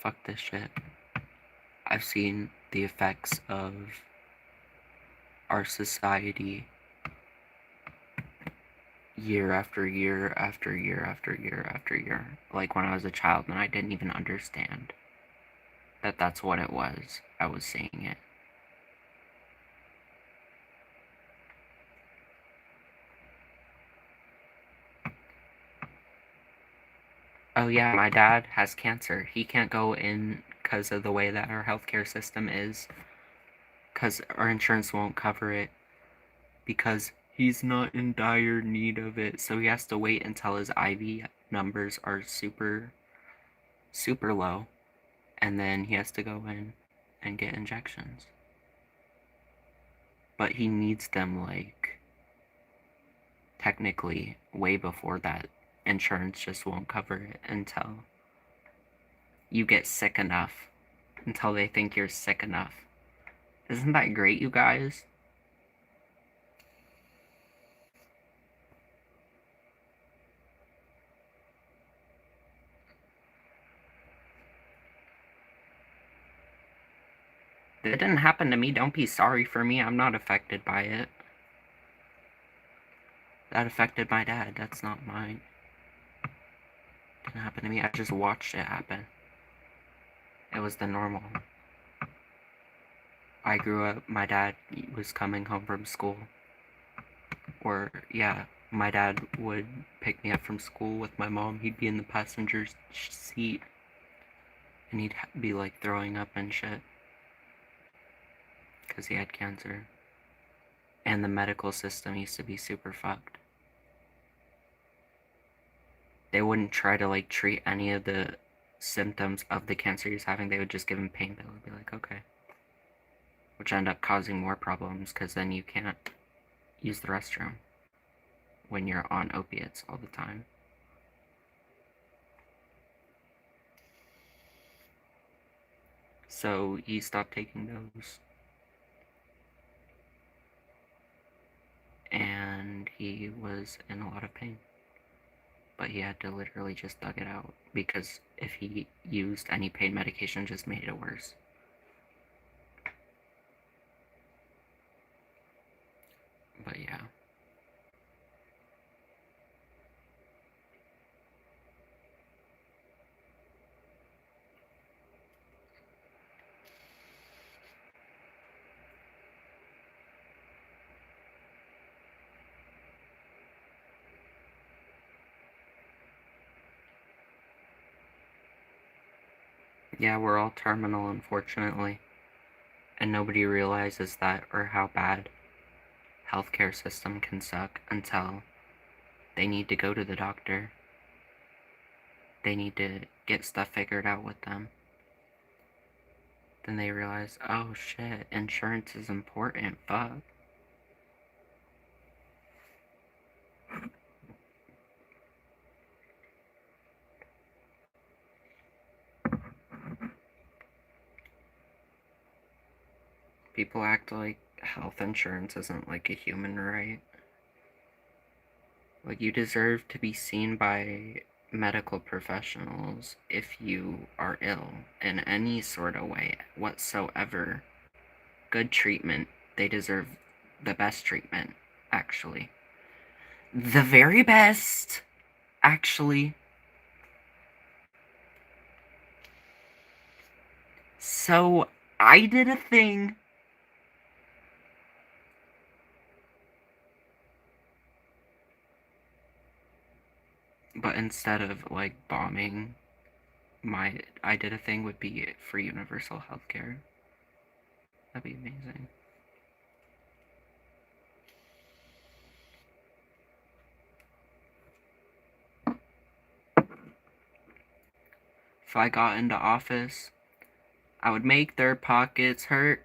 Fuck this shit. I've seen the effects of our society year after year after year after year after year. Like when I was a child and I didn't even understand that that's what it was. I was seeing it. Oh yeah, my dad has cancer. He can't go in because of the way that our healthcare system is, because our insurance won't cover it, because he's not in dire need of it, so he has to wait until his IV numbers are super, super low, and then he has to go in and get injections. But he needs them, like, technically way before that. Insurance just won't cover it until you get sick enough, until they think you're sick enough. Isn't that great, you guys? It didn't happen to me. Don't be sorry for me. I'm not affected by it. That affected my dad. That's not mine. It didn't happen to me. I just watched it happen. It was the normal. I grew up, my dad was coming home from school. Or, yeah, my dad would pick me up from school with my mom. He'd be in the passenger seat. And he'd be like throwing up and shit. Because he had cancer. And the medical system used to be super fucked. They wouldn't try to like treat any of the symptoms of the cancer he's having, they would just give him pain pill and be like, okay. Which end up causing more problems because then you can't use the restroom when you're on opiates all the time. So he stopped taking those. And he was in a lot of pain. But he had to literally just dug it out because if he used any pain medication, it just made it worse. But yeah. Yeah, we're all terminal, unfortunately. And nobody realizes that or how bad healthcare system can suck until they need to go to the doctor. They need to get stuff figured out with them. Then they realize, oh shit, insurance is important, fuck. People act like health insurance isn't like a human right. Like, you deserve to be seen by medical professionals if you are ill in any sort of way whatsoever. Good treatment. They deserve the best treatment, actually. The very best, actually. So, I did a thing. But instead of, like, bombing, I did a thing would be for universal healthcare. That'd be amazing. If I got into office, I would make their pockets hurt.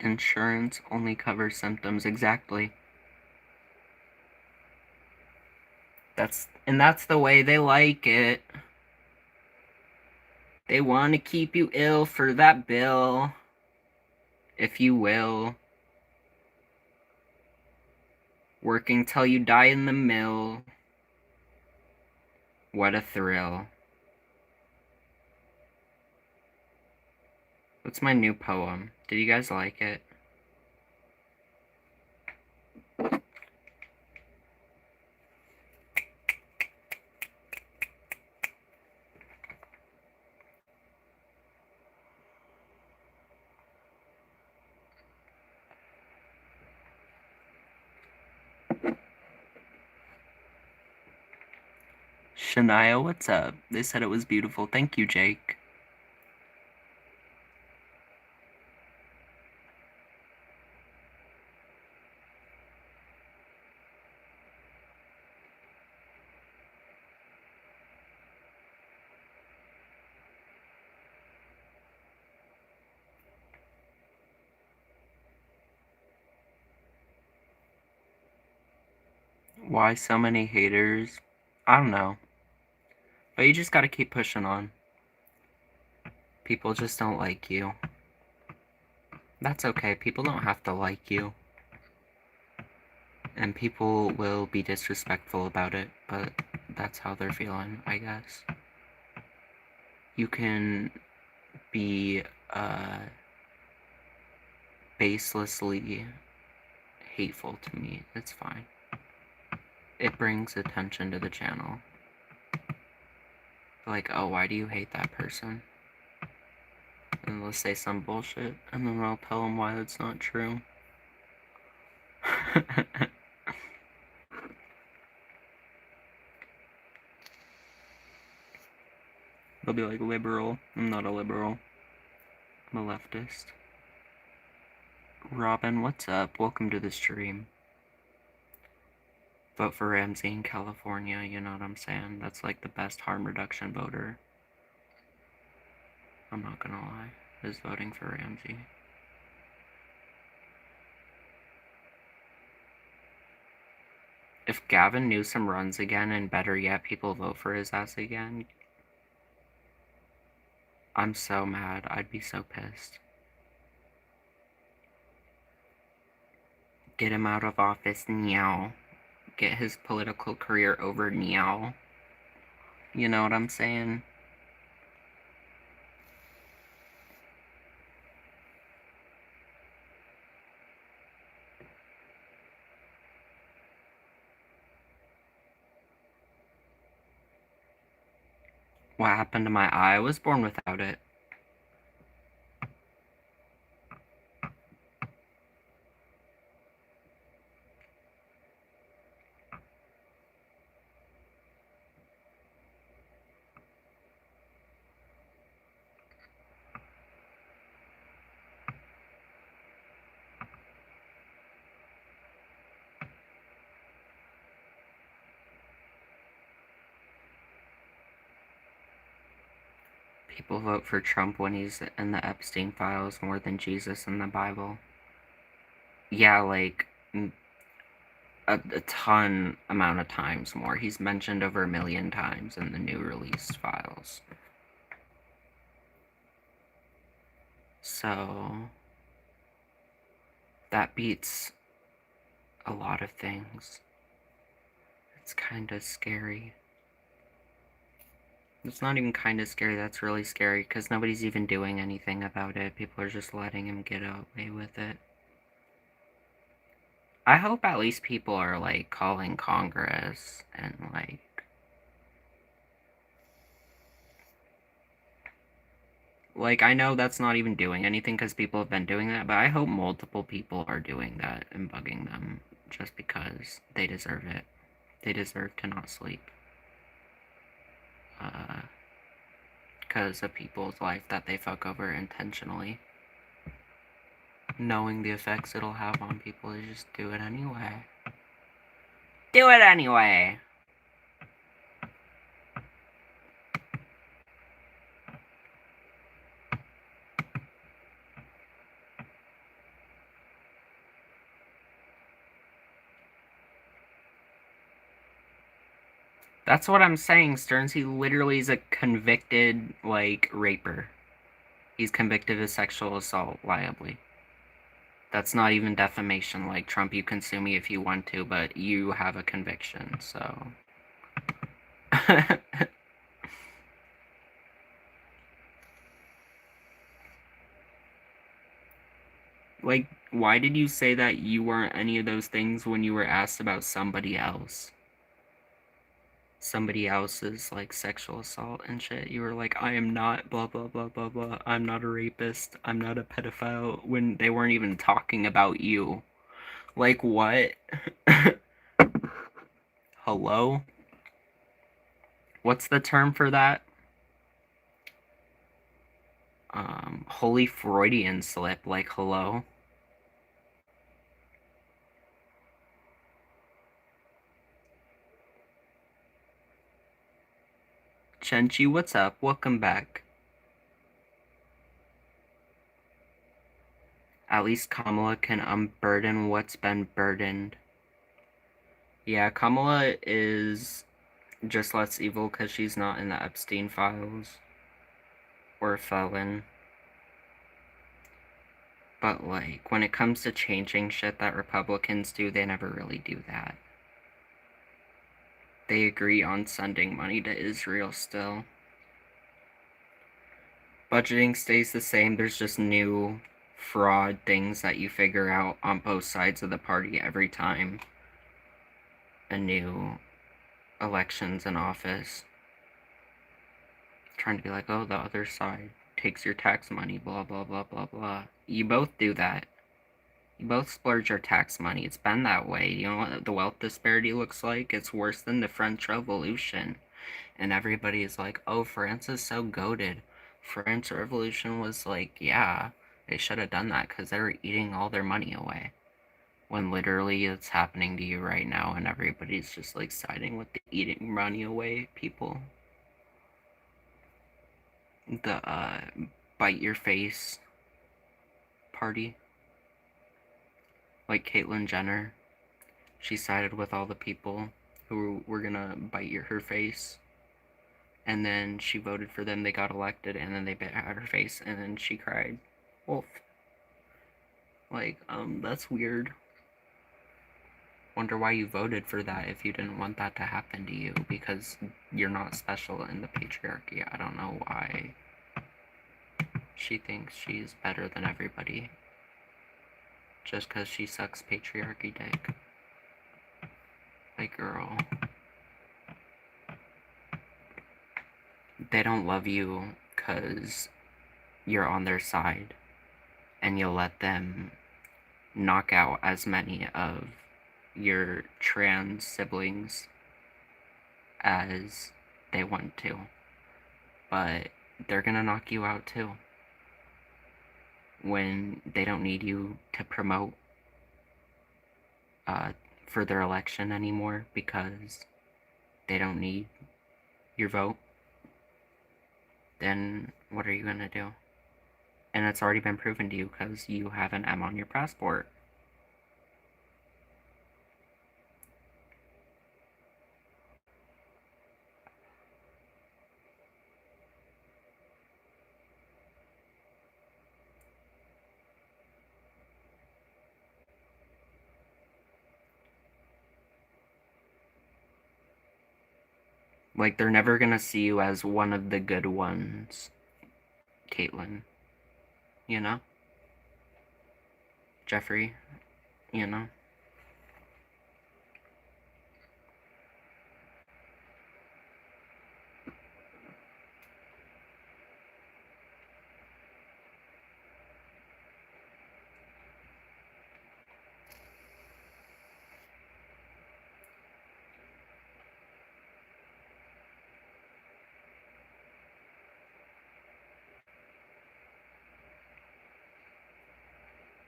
Insurance only covers symptoms, exactly. That's the way they like it. They want to keep you ill for that bill, if you will. Working till you die in the mill. What a thrill. What's my new poem? Did you guys like it? Shania, what's up? They said it was beautiful. Thank you, Jake. Why so many haters? I don't know. But you just gotta keep pushing on. People just don't like you. That's okay. People don't have to like you. And people will be disrespectful about it, but that's how they're feeling, I guess. You can be baselessly hateful to me. It's fine. It brings attention to the channel. Like, oh, why do you hate that person? And they'll say some bullshit, and then I'll tell them why that's not true. They'll be like, liberal. I'm not a liberal. I'm a leftist. Robin, what's up? Welcome to the stream. Vote for Ramsey in California, you know what I'm saying? That's like the best harm reduction voter. I'm not gonna lie, is voting for Ramsey. If Gavin Newsom runs again, and better yet, people vote for his ass again, I'm so mad. I'd be so pissed. Get him out of office now. Get his political career over now. You know what I'm saying? What happened to my eye? I was born without it. People vote for Trump when he's in the Epstein files more than Jesus in the Bible. Yeah, like a ton amount of times more. He's mentioned over 1 million times in the new released files. So that beats a lot of things. It's kind of scary. It's not even kind of scary, that's really scary, because nobody's even doing anything about it. People are just letting him get away with it. I hope at least people are, like, calling Congress and, like, I know that's not even doing anything because people have been doing that, but I hope multiple people are doing that and bugging them just because they deserve it. They deserve to not sleep. Because of people's life that they fuck over intentionally. Knowing the effects it'll have on people, is just do it anyway. Do it anyway! That's what I'm saying, Stearns. He literally is a convicted, like, raper. He's convicted of sexual assault, liably. That's not even defamation. Like, Trump, you can sue me if you want to, but you have a conviction, so... Like, why did you say that you weren't any of those things when you were asked about somebody else? Somebody else's, like, sexual assault and shit. You were like, I am not blah blah blah blah blah. I'm not a rapist. I'm not a pedophile, when they weren't even talking about you. Like, what? Hello? What's the term for that? Holy Freudian slip, like, hello? Chenchi, what's up? Welcome back. At least Kamala can unburden what's been burdened. Yeah, Kamala is just less evil because she's not in the Epstein files. Or a felon. But, like, when it comes to changing shit that Republicans do, they never really do that. They agree on sending money to Israel still. Budgeting stays the same, there's just new fraud things that you figure out on both sides of the party every time a new election's in office. Trying to be like, oh, the other side takes your tax money, blah, blah, blah, blah, blah. You both do that. You both splurge your tax money. It's been that way. You know what the wealth disparity looks like? It's worse than the French Revolution. And everybody is like, oh, France is so goated. French Revolution was like, yeah, they should have done that because they were eating all their money away. When literally it's happening to you right now, and everybody's just like siding with the eating money away people. The bite your face party. Like Caitlyn Jenner, she sided with all the people who were gonna bite her face, and then she voted for them, they got elected, and then they bit her face, and then she cried wolf. Like, that's weird. Wonder why you voted for that if you didn't want that to happen to you, because you're not special in the patriarchy. I don't know why she thinks she's better than everybody just because she sucks patriarchy dick. Like, girl, they don't love you because you're on their side and you'll let them knock out as many of your trans siblings as they want to. But they're gonna knock you out too when they don't need you to promote for their election anymore because they don't need your vote. Then what are you gonna do? And it's already been proven to you because you have an M on your passport. Like, they're never gonna see you as one of the good ones, Caitlyn. You know? Jeffrey, you know?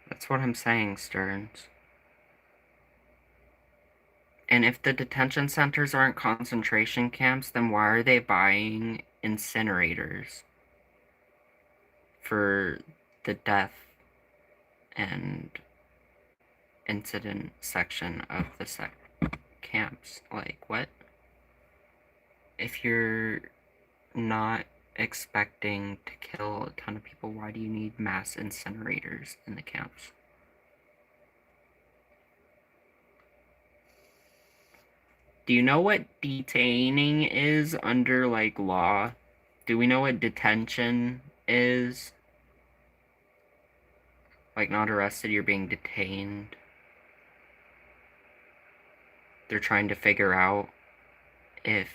That's what I'm saying, Stearns. And if the detention centers aren't concentration camps, then why are they buying incinerators for the death and incident section of the camps? Like, what? If you're not expecting to kill a ton of people, why do you need mass incinerators in the camps? Do you know what detaining is under, like, law? Do we know what detention is? Like, not arrested, you're being detained. They're trying to figure out if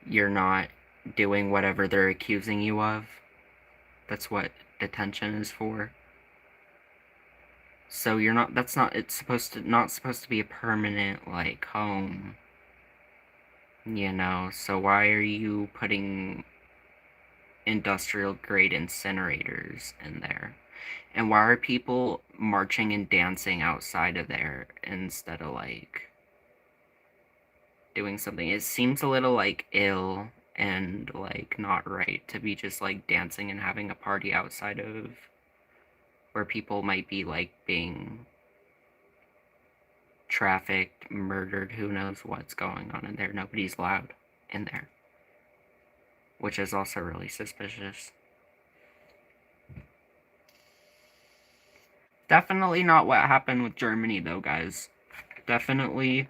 you're not doing whatever they're accusing you of. That's what detention is for. So you're not, that's not, it's not supposed to be a permanent, like, home. You know, so why are you putting industrial grade incinerators in there? And why are people marching and dancing outside of there instead of, like, doing something? It seems a little, like, ill and, like, not right to be just, like, dancing and having a party outside of where people might be, like, being trafficked, murdered, who knows what's going on in there. Nobody's allowed in there, which is also really suspicious. Definitely not what happened with Germany, though, guys. Definitely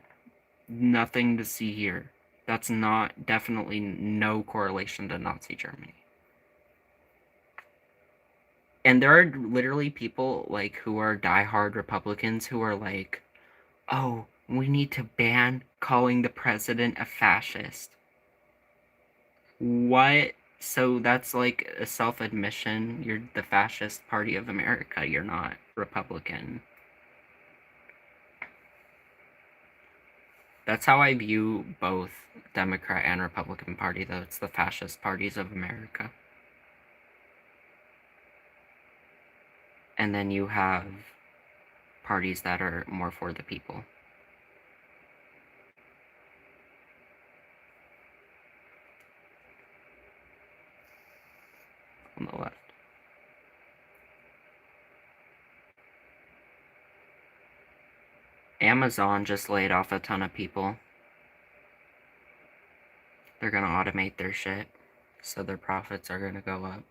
nothing to see here. That's not, definitely no correlation to Nazi Germany. And there are literally people, like, who are diehard Republicans who are like, oh, we need to ban calling the president a fascist. What So that's like a self-admission. You're the fascist party of America. You're not Republican. That's how I view both Democrat and Republican Party, though. It's the fascist parties of America. And then you have parties that are more for the people. On the left. Amazon just laid off a ton of people. They're gonna automate their shit, so their profits are gonna go up.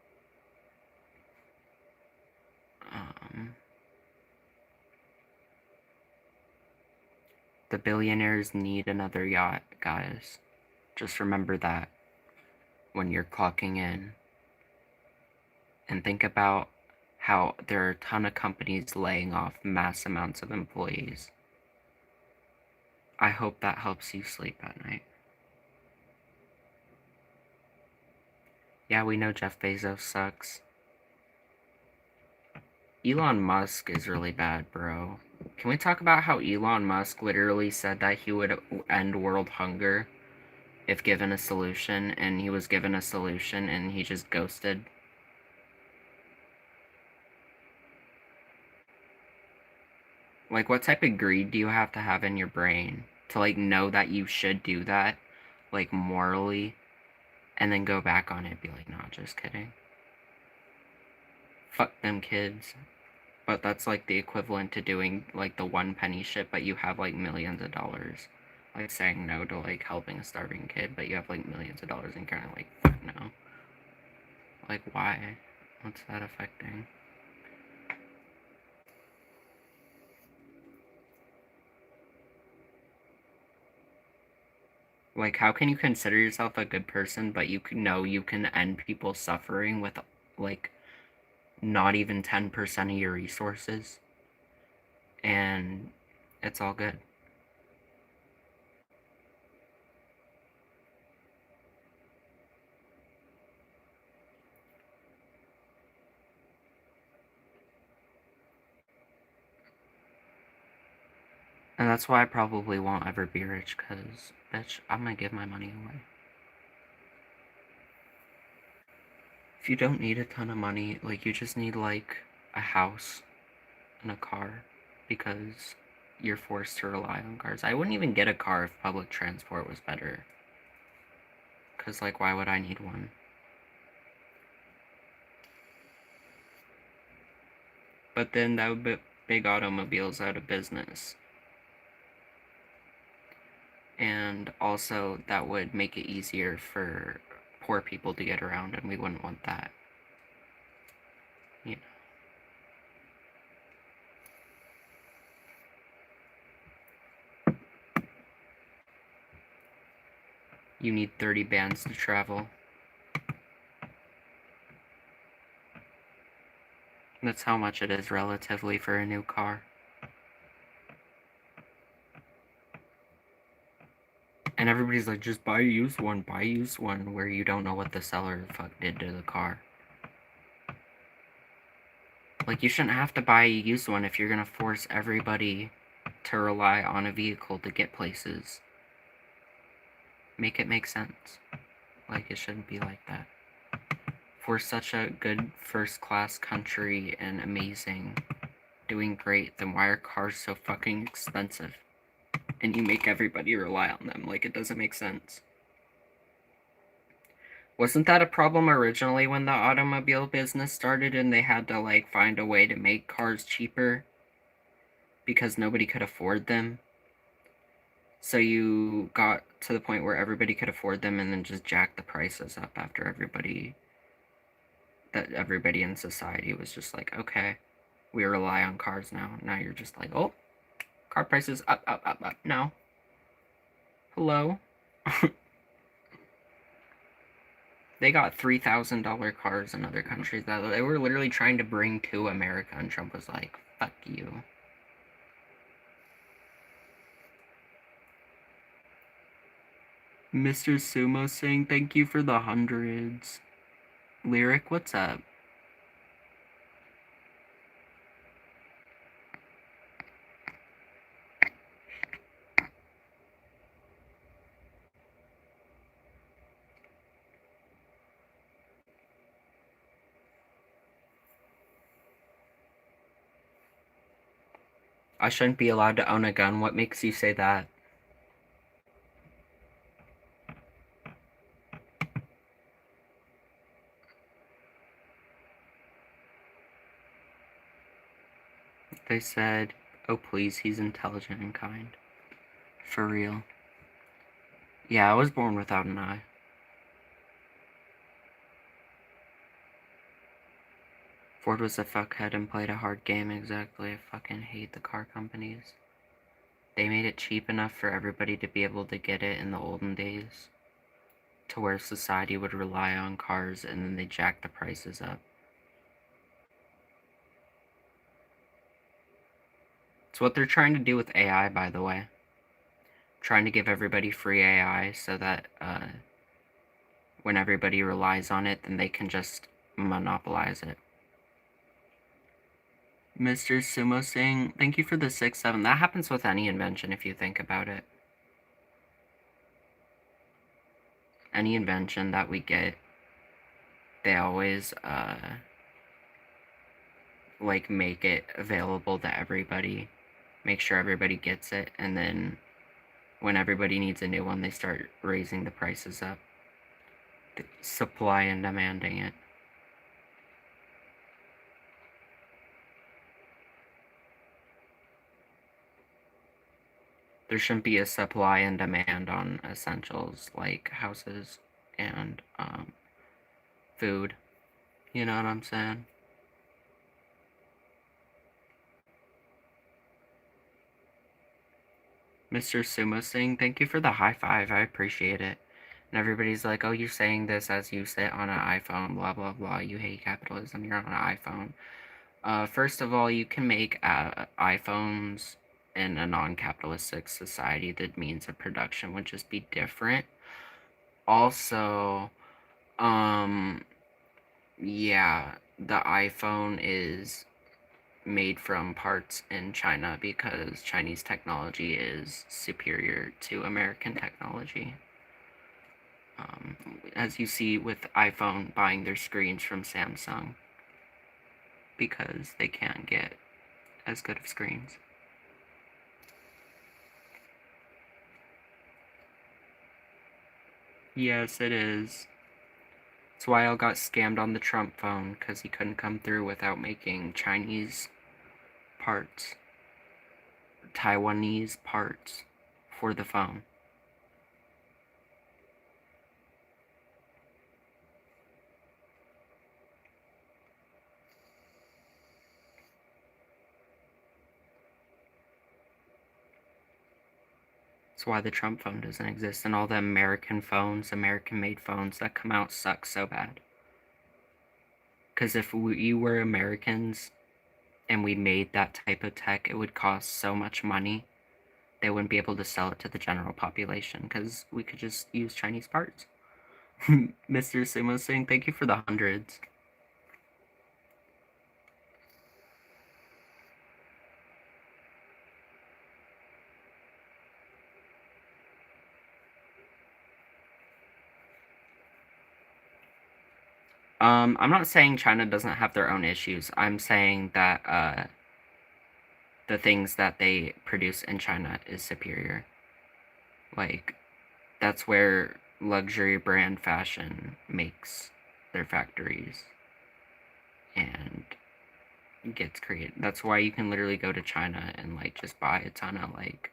The billionaires need another yacht, guys. Just remember that when you're clocking in. And think about how there are a ton of companies laying off mass amounts of employees. I hope that helps you sleep at night. Yeah, we know Jeff Bezos sucks. Elon Musk is really bad, bro. Can we talk about how Elon Musk literally said that he would end world hunger if given a solution, and he was given a solution and he just ghosted? Like, what type of greed do you have to have in your brain to, like, know that you should do that, like, morally, and then go back on it and be like, nah, just kidding. Fuck them kids. But that's, like, the equivalent to doing, like, the 1 penny shit, but you have, like, millions of dollars. Like, saying no to, like, helping a starving kid, but you have, like, millions of dollars and kind of, like, fuck no. Like, why? What's that affecting? Like, how can you consider yourself a good person, but you know you can end people's suffering with, like, not even 10% of your resources? And it's all good. And that's why I probably won't ever be rich, because, bitch, I'm gonna give my money away. If you don't need a ton of money, like, you just need, like, a house and a car, because you're forced to rely on cars. I wouldn't even get a car if public transport was better. Because, like, why would I need one? But then that would put big automobiles out of business. And also, that would make it easier for poor people to get around, and we wouldn't want that. You know. You need 30 bands to travel. That's how much it is relatively for a new car. And everybody's like, just buy a used one, where you don't know what the seller fuck did to the car. Like, you shouldn't have to buy a used one if you're gonna force everybody to rely on a vehicle to get places. Make it make sense. Like, it shouldn't be like that. For such a good first-class country and amazing, doing great, then why are cars so fucking expensive? And you make everybody rely on them. Like, it doesn't make sense. Wasn't that a problem originally when the automobile business started and they had to, like, find a way to make cars cheaper because nobody could afford them? So you got to the point where everybody could afford them and then just jacked the prices up after everybody in society was just like, okay, we rely on cars now. Now you're just like, oh, car prices up, up, up, up. No. Hello? They got $3,000 cars in other countries that they were literally trying to bring to America, and Trump was like, fuck you. Mr. Sumo saying thank you for the hundreds. Lyric, what's up? I shouldn't be allowed to own a gun. What makes you say that? They said, oh please, he's intelligent and kind. For real. Yeah, I was born without an eye. Ford was a fuckhead and played a hard game, exactly. I fucking hate the car companies. They made it cheap enough for everybody to be able to get it in the olden days, to where society would rely on cars, and then they jacked the prices up. It's what they're trying to do with AI, by the way. Trying to give everybody free AI so that when everybody relies on it, then they can just monopolize it. Mr. Sumo saying, thank you for the 6-7. That happens with any invention if you think about it. Any invention that we get, they always like make it available to everybody, make sure everybody gets it, and then when everybody needs a new one, they start raising the prices up, supply and demanding it. There shouldn't be a supply and demand on essentials like houses and food. You know what I'm saying? Mr. Sumo saying, thank you for the high five. I appreciate it. And everybody's like, oh, you're saying this as you sit on an iPhone, blah, blah, blah. You hate capitalism. You're on an iPhone. First of all, you can make iPhones in a non-capitalistic society. The means of production would just be different. Also, yeah, the iPhone is made from parts in China because Chinese technology is superior to American technology. As you see with iPhone buying their screens from Samsung because they can't get as good of screens. Yes, it is. That's why I got scammed on the Trump phone, because he couldn't come through without making Chinese parts, Taiwanese parts for the phone. That's why the Trump phone doesn't exist, and all the American phones, American-made phones that come out suck so bad. Because if we were Americans and we made that type of tech, it would cost so much money, they wouldn't be able to sell it to the general population, because we could just use Chinese parts. Mr. Sumo saying, thank you for the hundreds. I'm not saying China doesn't have their own issues. I'm saying that the things that they produce in China is superior. Like, that's where luxury brand fashion makes their factories and gets created. That's why you can literally go to China and like just buy a ton of like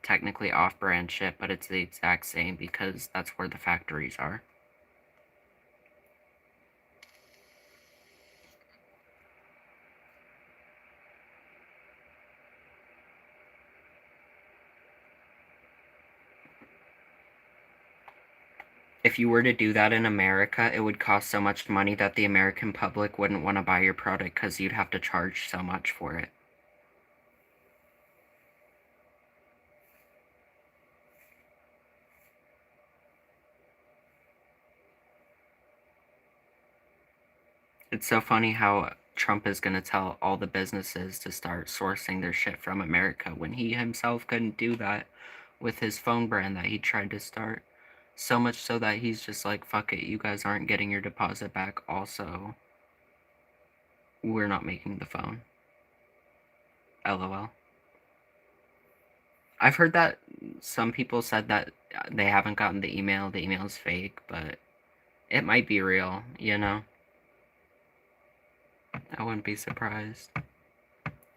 technically off-brand shit, but it's the exact same because that's where the factories are. If you were to do that in America, it would cost so much money that the American public wouldn't want to buy your product because you'd have to charge so much for it. It's so funny how Trump is going to tell all the businesses to start sourcing their shit from America when he himself couldn't do that with his phone brand that he tried to start. So much so that he's just like, fuck it, you guys aren't getting your deposit back. Also, we're not making the phone. LOL. I've heard that some people said that they haven't gotten the email's fake, but it might be real, you know? I wouldn't be surprised.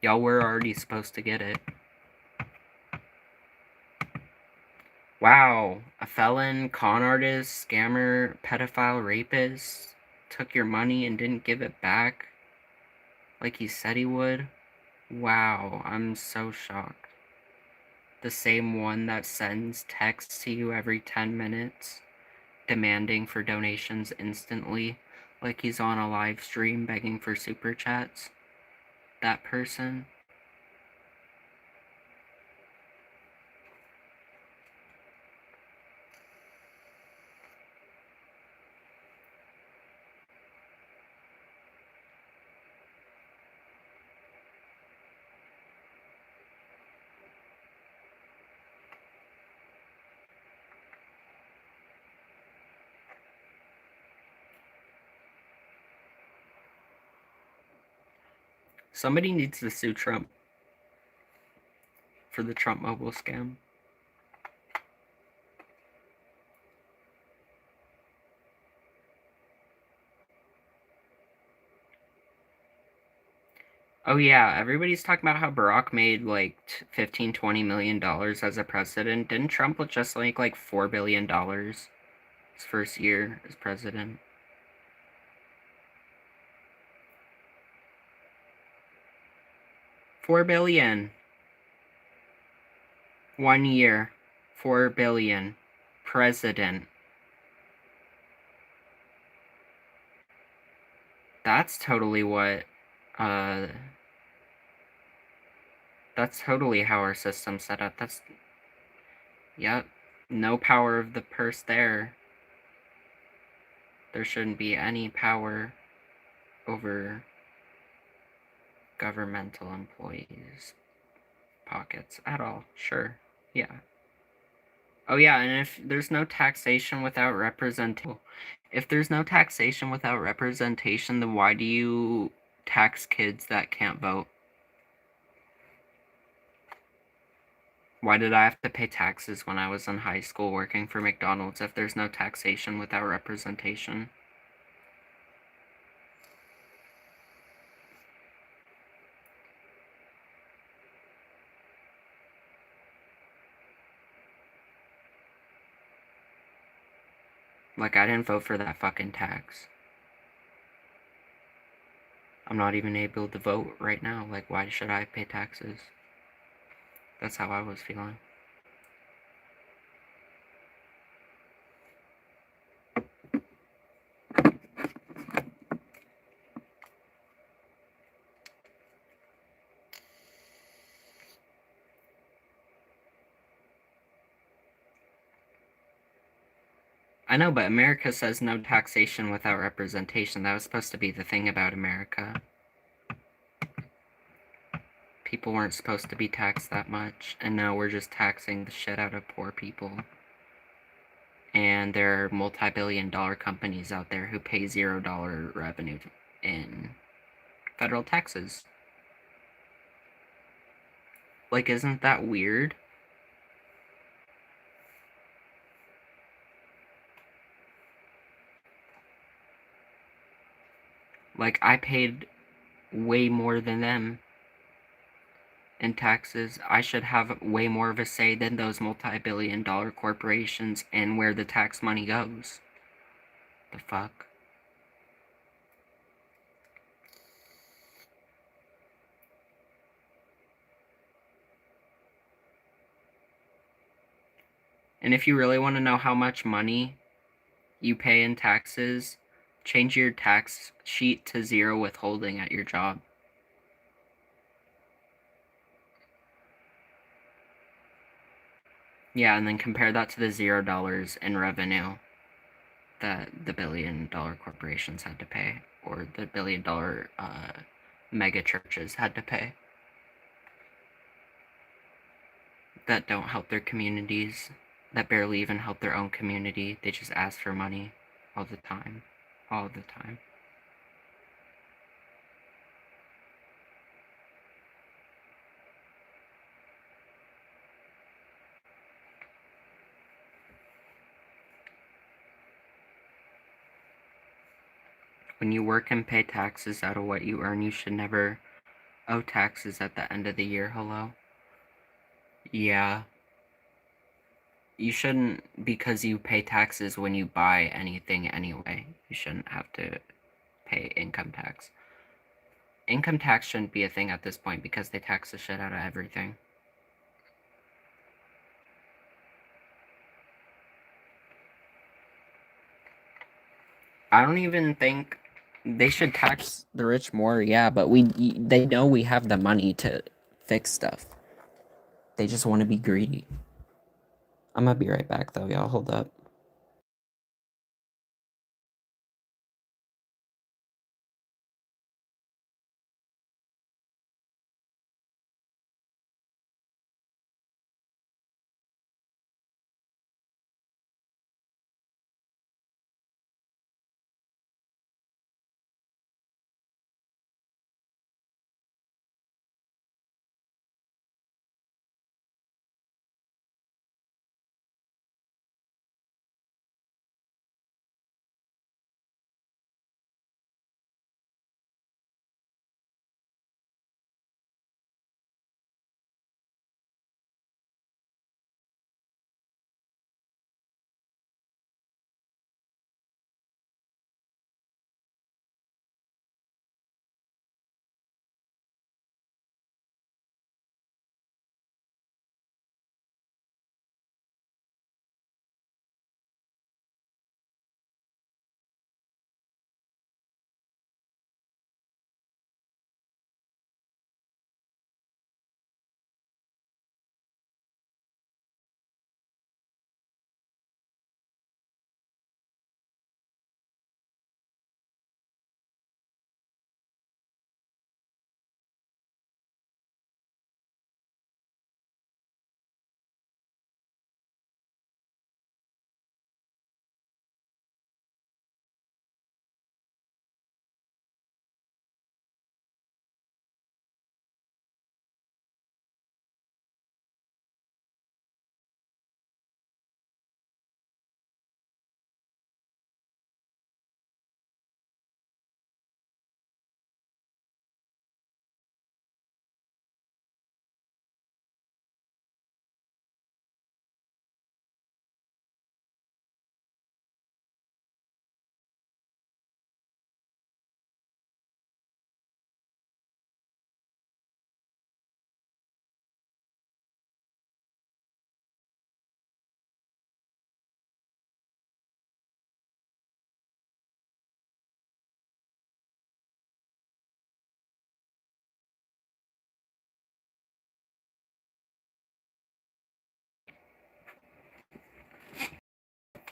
Y'all were already supposed to get it. Wow, a felon, con artist, scammer, pedophile, rapist took your money and didn't give it back like he said he would? Wow, I'm so shocked. The same one that sends texts to you every 10 minutes, demanding for donations instantly, like he's on a live stream begging for super chats? That person? Somebody needs to sue Trump for the Trump mobile scam. Oh yeah, everybody's talking about how Barack made like 15-20 million dollars as a president. Didn't Trump just make like $4 billion his first year as president? $4 billion. 1 year. $4 billion. President. That's totally what that's totally how our system's set up. Yep. No power of the purse there. There shouldn't be any power over governmental employees' pockets at all. Sure. Yeah. Oh yeah, and if there's no taxation without representation, then why do you tax kids that can't vote? Why did I have to pay taxes when I was in high school working for McDonald's if there's no taxation without representation? Like, I didn't vote for that fucking tax. I'm not even able to vote right now. Like, why should I pay taxes? That's how I was feeling. I know, but America says no taxation without representation. That was supposed to be the thing about America. People weren't supposed to be taxed that much, and now we're just taxing the shit out of poor people. And there are multi-billion-dollar companies out there who pay $0 revenue in federal taxes. Like, isn't that weird? Like, I paid way more than them in taxes. I should have way more of a say than those multi-billion-dollar corporations and where the tax money goes. The fuck? And if you really want to know how much money you pay in taxes, change your tax sheet to 0 withholding at your job. Yeah, and then compare that to the $0 in revenue that the billion-dollar corporations had to pay. or the billion-dollar mega churches had to pay that don't help their communities, that barely even help their own community. They just ask for money all the time. All the time. When you work and pay taxes out of what you earn, you should never owe taxes at the end of the year. Hello? Yeah. You shouldn't, because you pay taxes when you buy anything anyway. You shouldn't have to pay income tax. Income tax shouldn't be a thing at this point because they tax the shit out of everything. I don't even think they should tax the rich more, yeah, but they know we have the money to fix stuff. They just want to be greedy. I'm gonna be right back though, y'all. Hold up.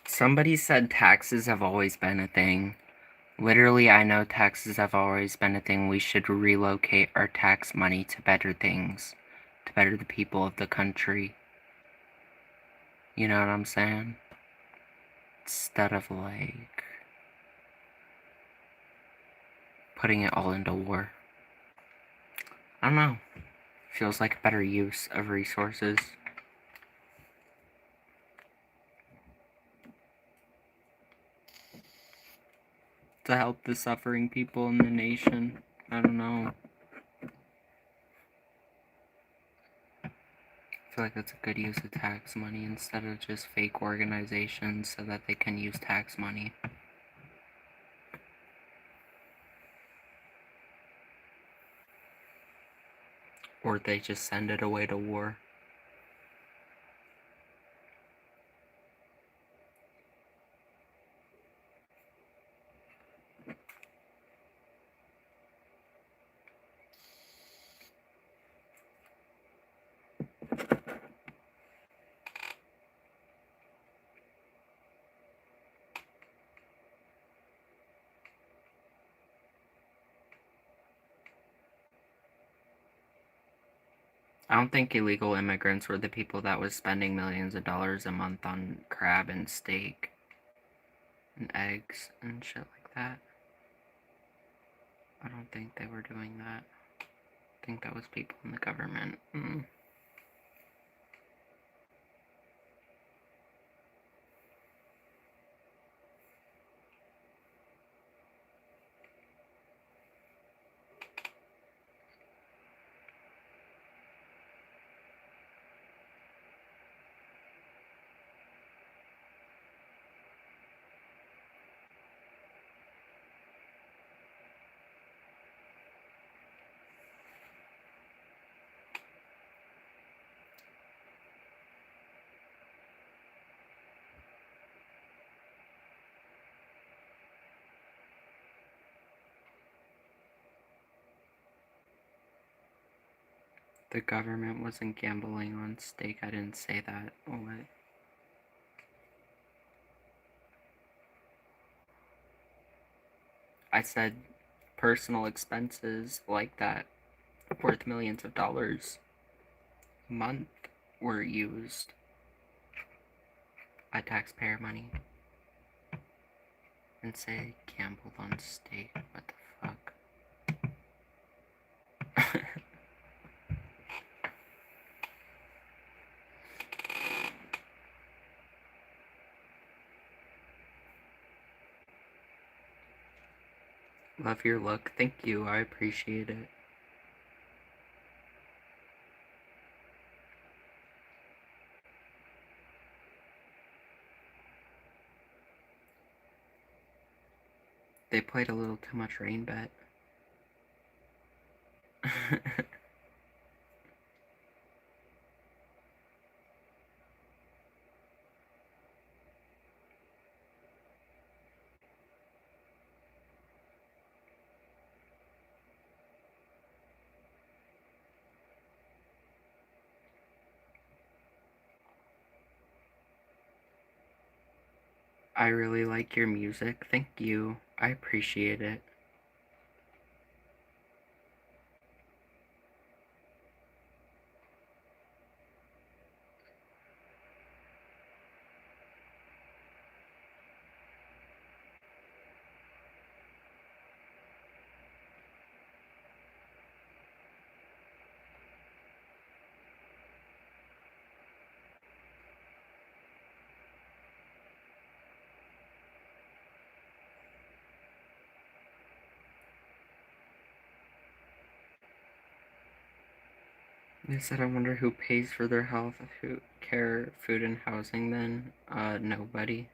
Somebody said taxes have always been a thing. Literally, I know taxes have always been a thing. We should relocate our tax money to better things, to better the people of the country. You know what I'm saying? Instead of, like, putting it all into war. I don't know. Feels like a better use of resources. To help the suffering people in the nation. I don't know. I feel like that's a good use of tax money instead of just fake organizations so that they can use tax money. Or they just send it away to war. I don't think illegal immigrants were the people that was spending millions of dollars a month on crab and steak and eggs and shit like that. I don't think they were doing that. I think that was people in the government. The government wasn't gambling on steak. I didn't say that. What? I said personal expenses like that worth millions of dollars a month were used by taxpayer money. And say gambled on steak. What the fuck? Love your look. Thank you. I appreciate it. They played a little too much rain bet. I really like your music. Thank you. I appreciate it. They said, I wonder who pays for their health, care, food, and housing then? Nobody.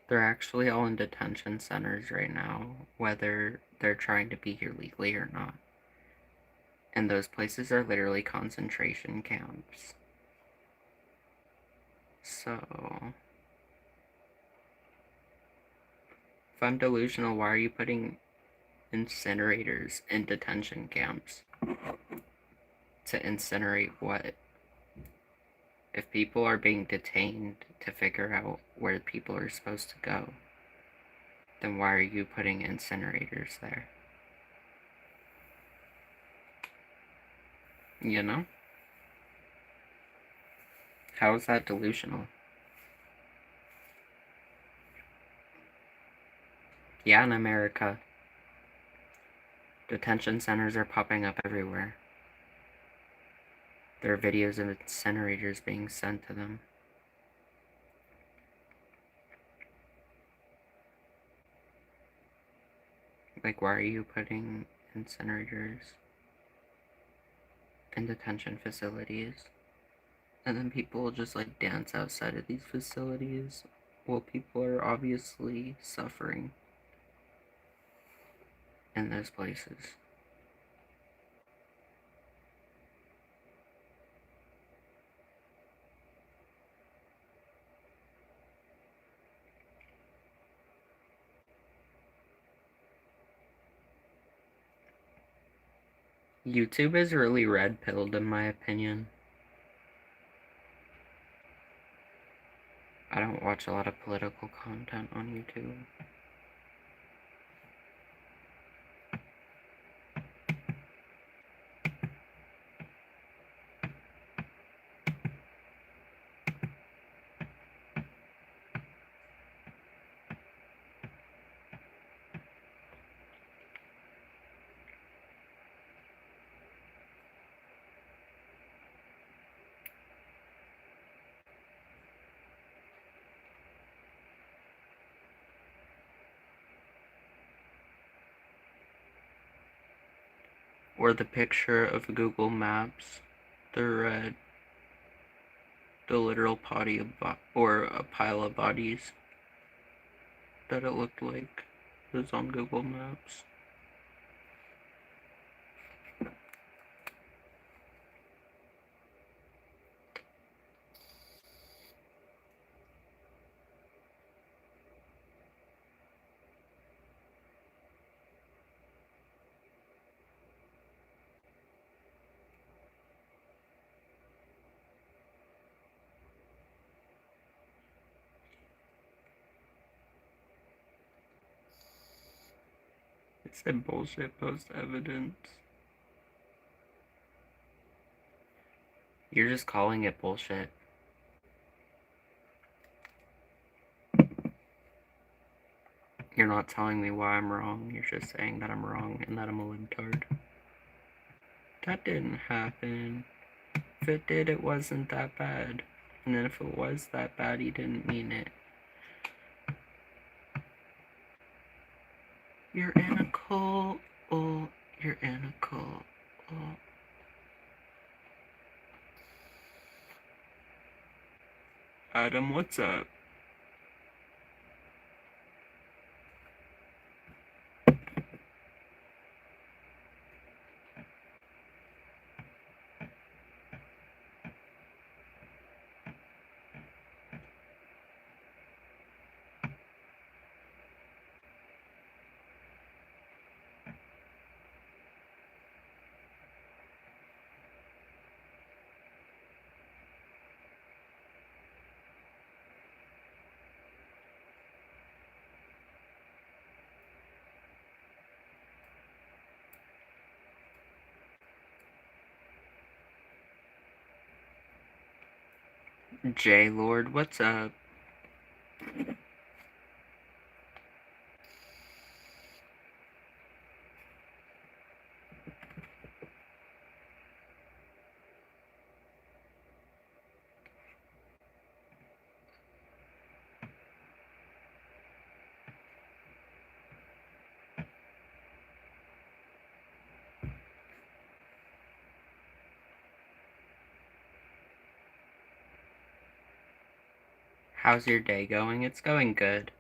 They're actually all in detention centers right now, whether they're trying to be here legally or not. And those places are literally concentration camps. So, if I'm delusional, why are you putting incinerators in detention camps? To incinerate what? If people are being detained to figure out where people are supposed to go, then why are you putting incinerators there? You know? How is that delusional? Yeah, in America, detention centers are popping up everywhere. There are videos of incinerators being sent to them. Like, why are you putting incinerators in detention facilities? And then people just like dance outside of these facilities while people are obviously suffering in those places. YouTube is really red-pilled in my opinion. I don't watch a lot of political content on YouTube. Or the picture of Google Maps, the red, the literal body or a pile of bodies that it looked like was on Google Maps. It said bullshit post evidence. You're just calling it bullshit. You're not telling me why I'm wrong. You're just saying that I'm wrong and that I'm a libtard. That didn't happen. If it did, it wasn't that bad. And then if it was that bad, he didn't mean it. You're in a cult. Oh, you're in a cult. Oh. Adam, what's up? J Lord, what's up? How's your day going? It's going good.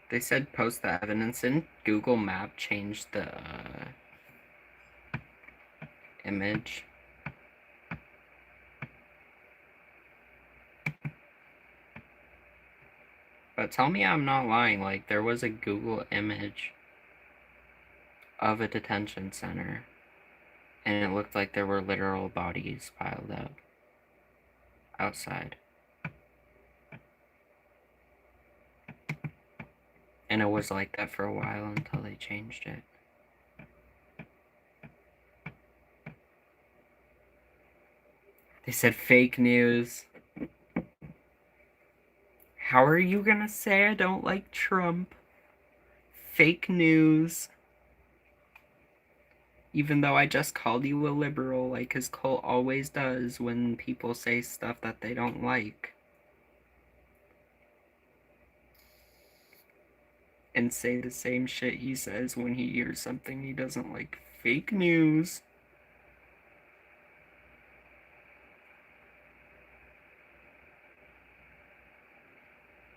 They said post the evidence in Google Map changed the image. But tell me I'm not lying, like there was a Google image of a detention center and it looked like there were literal bodies piled up outside. And it was like that for a while until they changed it. They said fake news. How are you gonna say I don't like Trump? Fake news. Even though I just called you a liberal like his cult always does when people say stuff that they don't like. And say the same shit he says when he hears something he doesn't like. Fake news.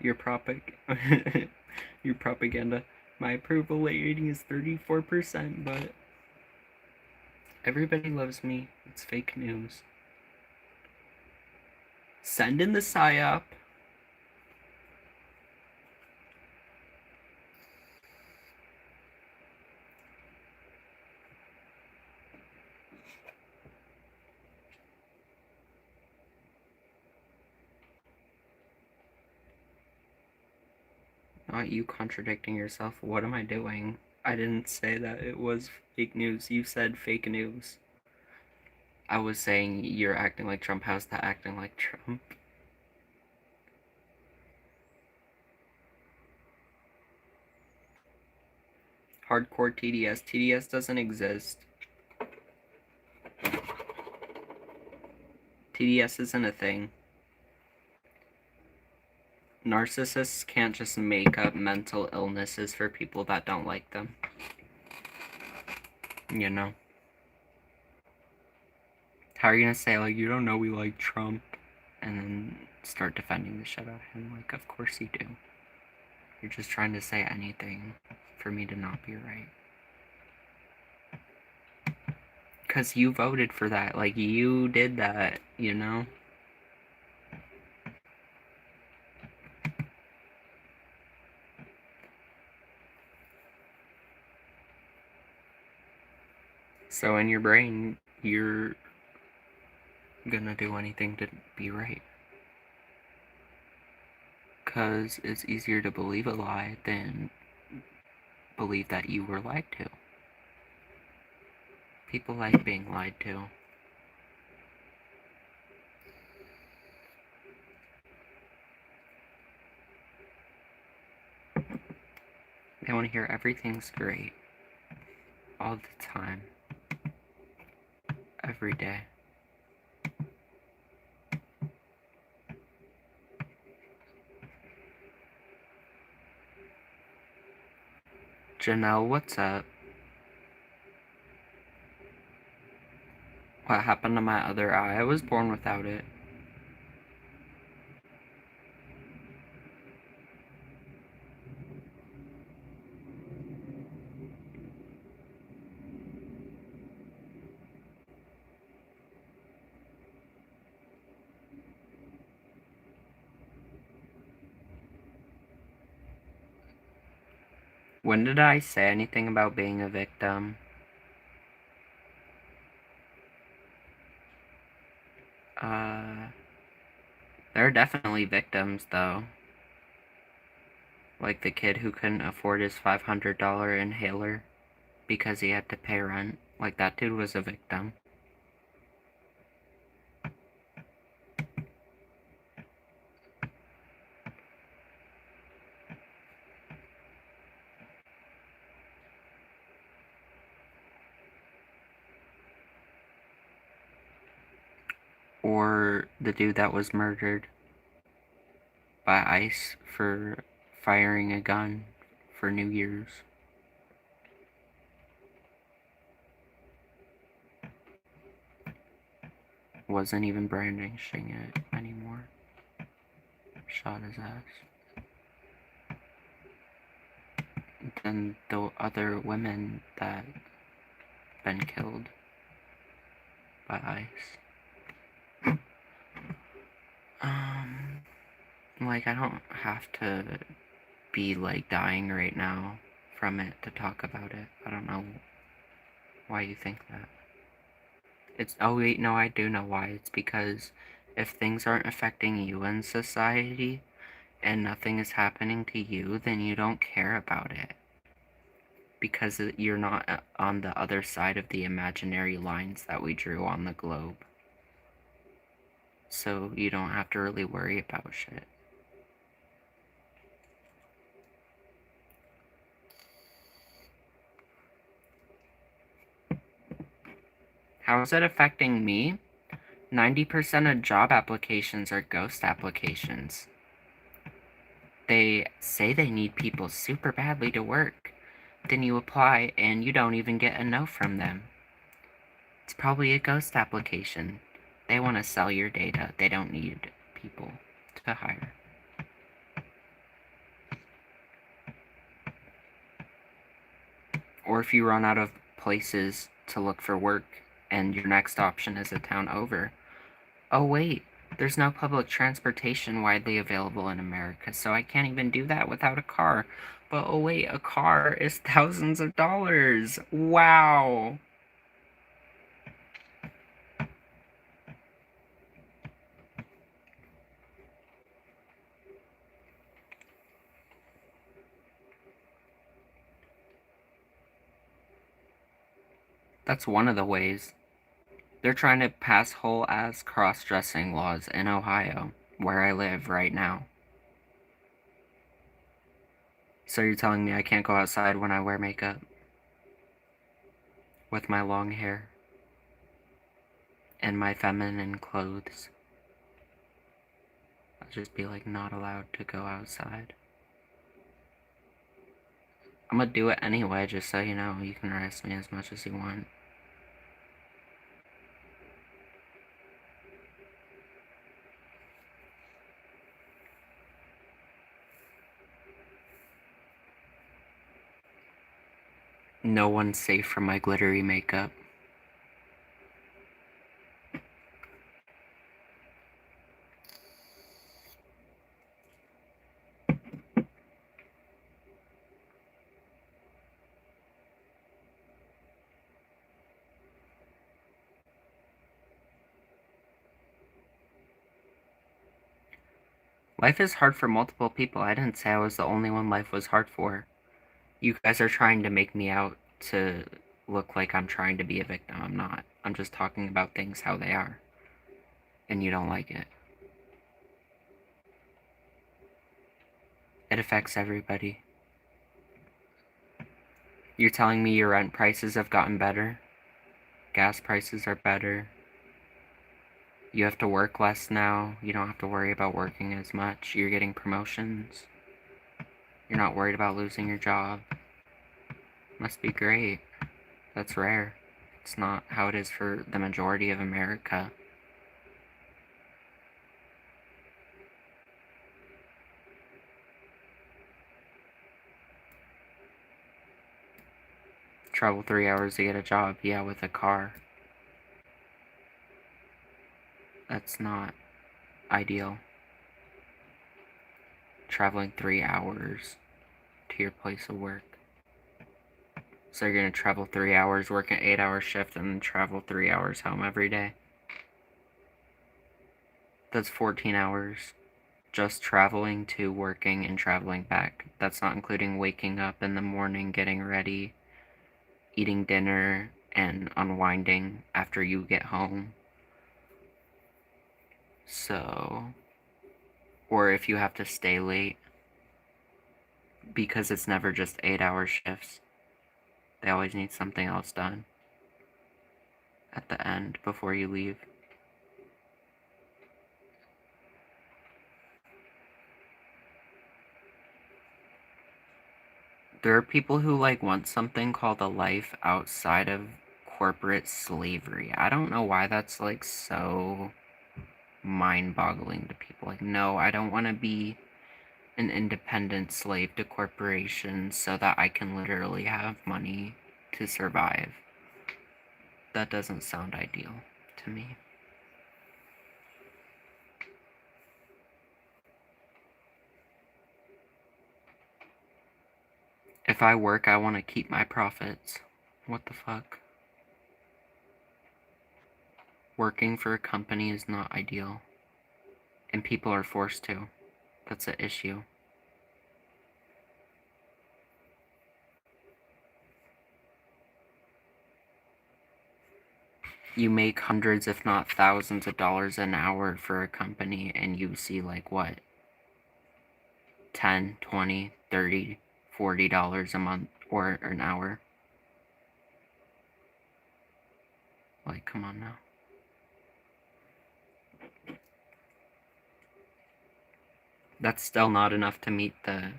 Your your propaganda. My approval rating is 34%, but Everybody loves me. It's fake news. Send in the PSYOP. Not you contradicting yourself. What am I doing? I didn't say that it was fake news. You said fake news. I was saying you're acting like Trump. How's that acting like Trump? Hardcore TDS. TDS doesn't exist. TDS isn't a thing. Narcissists can't just make up mental illnesses for people that don't like them. You know? How are you gonna say, like, you don't know we like Trump, and then start defending the shit out of him? Like, of course you do. You're just trying to say anything for me to not be right. Because you voted for that. Like, you did that, you know? So in your brain, you're gonna do anything to be right. Because it's easier to believe a lie than believe that you were lied to. People like being lied to. They want to hear everything's great. All the time. Every day. Janelle, what's up? What happened to my other eye? I was born without it. When did I say anything about being a victim? There are definitely victims, though. Like the kid who couldn't afford his $500 inhaler because he had to pay rent. Like, that dude was a victim. Or the dude that was murdered by ICE for firing a gun for New Year's. Wasn't even brandishing it anymore. Shot his ass. Then the other women that been killed by ICE. Like, I don't have to be, like, dying right now from it to talk about it. I don't know why you think that. Oh wait, no, I do know why. It's because if things aren't affecting you in society and nothing is happening to you, then you don't care about it. Because you're not on the other side of the imaginary lines that we drew on the globe. So you don't have to really worry about shit. How is it affecting me? 90% of job applications are ghost applications. They say they need people super badly to work. Then you apply and you don't even get a no from them. It's probably a ghost application. They want to sell your data. They don't need people to hire. Or if you run out of places to look for work, and your next option is a town over. Oh wait, there's no public transportation widely available in America, so I can't even do that without a car. But oh wait, a car is thousands of dollars. Wow. That's one of the ways. They're trying to pass whole-ass cross-dressing laws in Ohio, where I live right now. So you're telling me I can't go outside when I wear makeup? With my long hair? And my feminine clothes? I'll just be like not allowed to go outside. I'm gonna do it anyway, just so you know. You can arrest me as much as you want. No one's safe from my glittery makeup. Life is hard for multiple people. I didn't say I was the only one life was hard for. You guys are trying to make me out to look like I'm trying to be a victim. I'm not. I'm just talking about things how they are. And you don't like it. It affects everybody. You're telling me your rent prices have gotten better? Gas prices are better. You have to work less now. You don't have to worry about working as much. You're getting promotions. You're not worried about losing your job. Must be great. That's rare. It's not how it is for the majority of America. Travel 3 hours to get a job, yeah, with a car. That's not ideal. Traveling 3 hours to your place of work. So you're gonna travel 3 hours, work an 8-hour shift, and then travel 3 hours home every day. That's 14 hours. Just traveling to working and traveling back. That's not including waking up in the morning, getting ready, eating dinner, and unwinding after you get home. So, or if you have to stay late, because it's never just 8-hour shifts. They always need something else done at the end before you leave. There are people who want something called a life outside of corporate slavery. I don't know why that's so mind-boggling to people. No, I don't want to be an independent slave to corporations so that I can literally have money to survive. That doesn't sound ideal to me. If I work, I want to keep my profits. What the fuck? Working for a company is not ideal. And people are forced to. That's an issue. You make hundreds, if not thousands of dollars an hour for a company, and you see what? $10, $20, $30, $40 a month or an hour. Come on now. That's still not enough to meet the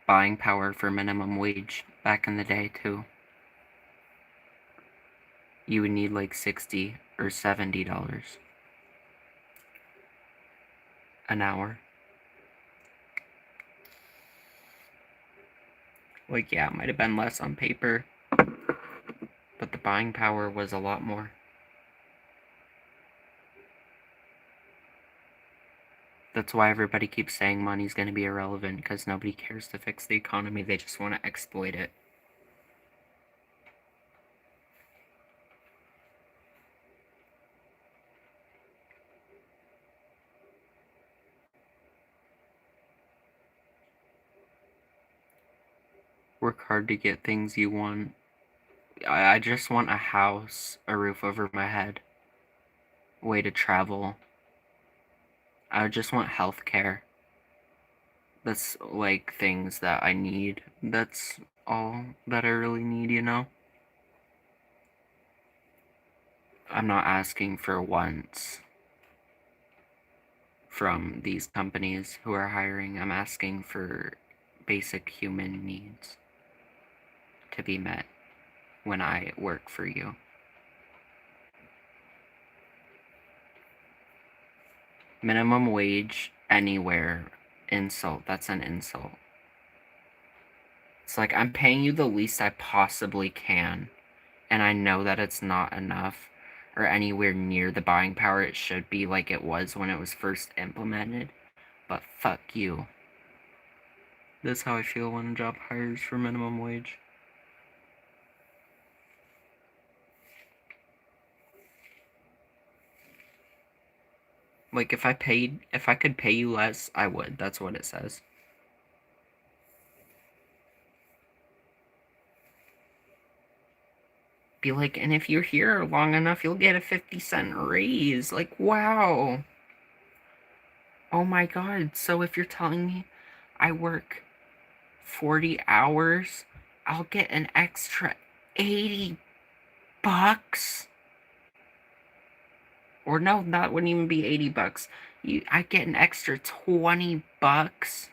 buying power for minimum wage back in the day, too. You would need $60 or $70 an hour. Yeah, it might have been less on paper, But the buying power was a lot more. That's why everybody keeps saying money's going to be irrelevant, because nobody cares to fix the economy. They just want to exploit it. Work hard to get things you want. I just want a house, a roof over my head, a way to travel. I just want healthcare. That's like things that I need. That's all that I really need, you know? I'm not asking for wants from these companies who are hiring. I'm asking for basic human needs to be met when I work for you. Minimum wage anywhere. Insult. That's an insult. It's like, I'm paying you the least I possibly can, and I know that it's not enough or anywhere near the buying power it should be like it was when it was first implemented, but fuck you. That's how I feel when a job hires for minimum wage. Like, if I could pay you less, I would. That's what it says. Be like, and if you're here long enough, you'll get a 50-cent raise. Like, wow. Oh my god. So if you're telling me I work 40 hours, I'll get an extra 80 bucks? Or no, that wouldn't even be 80 bucks. I get an extra 20 bucks?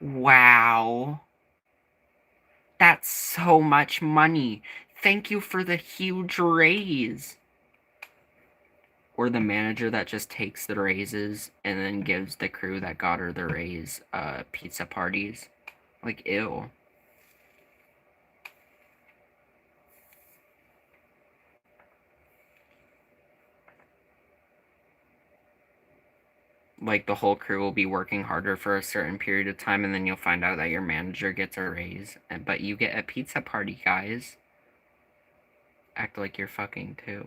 Wow. That's so much money. Thank you for the huge raise. Or the manager that just takes the raises and then gives the crew that got her the raise pizza parties. Like, ew. Like, the whole crew will be working harder for a certain period of time, and then you'll find out that your manager gets a raise, but you get a pizza party, guys. Act like you're fucking too.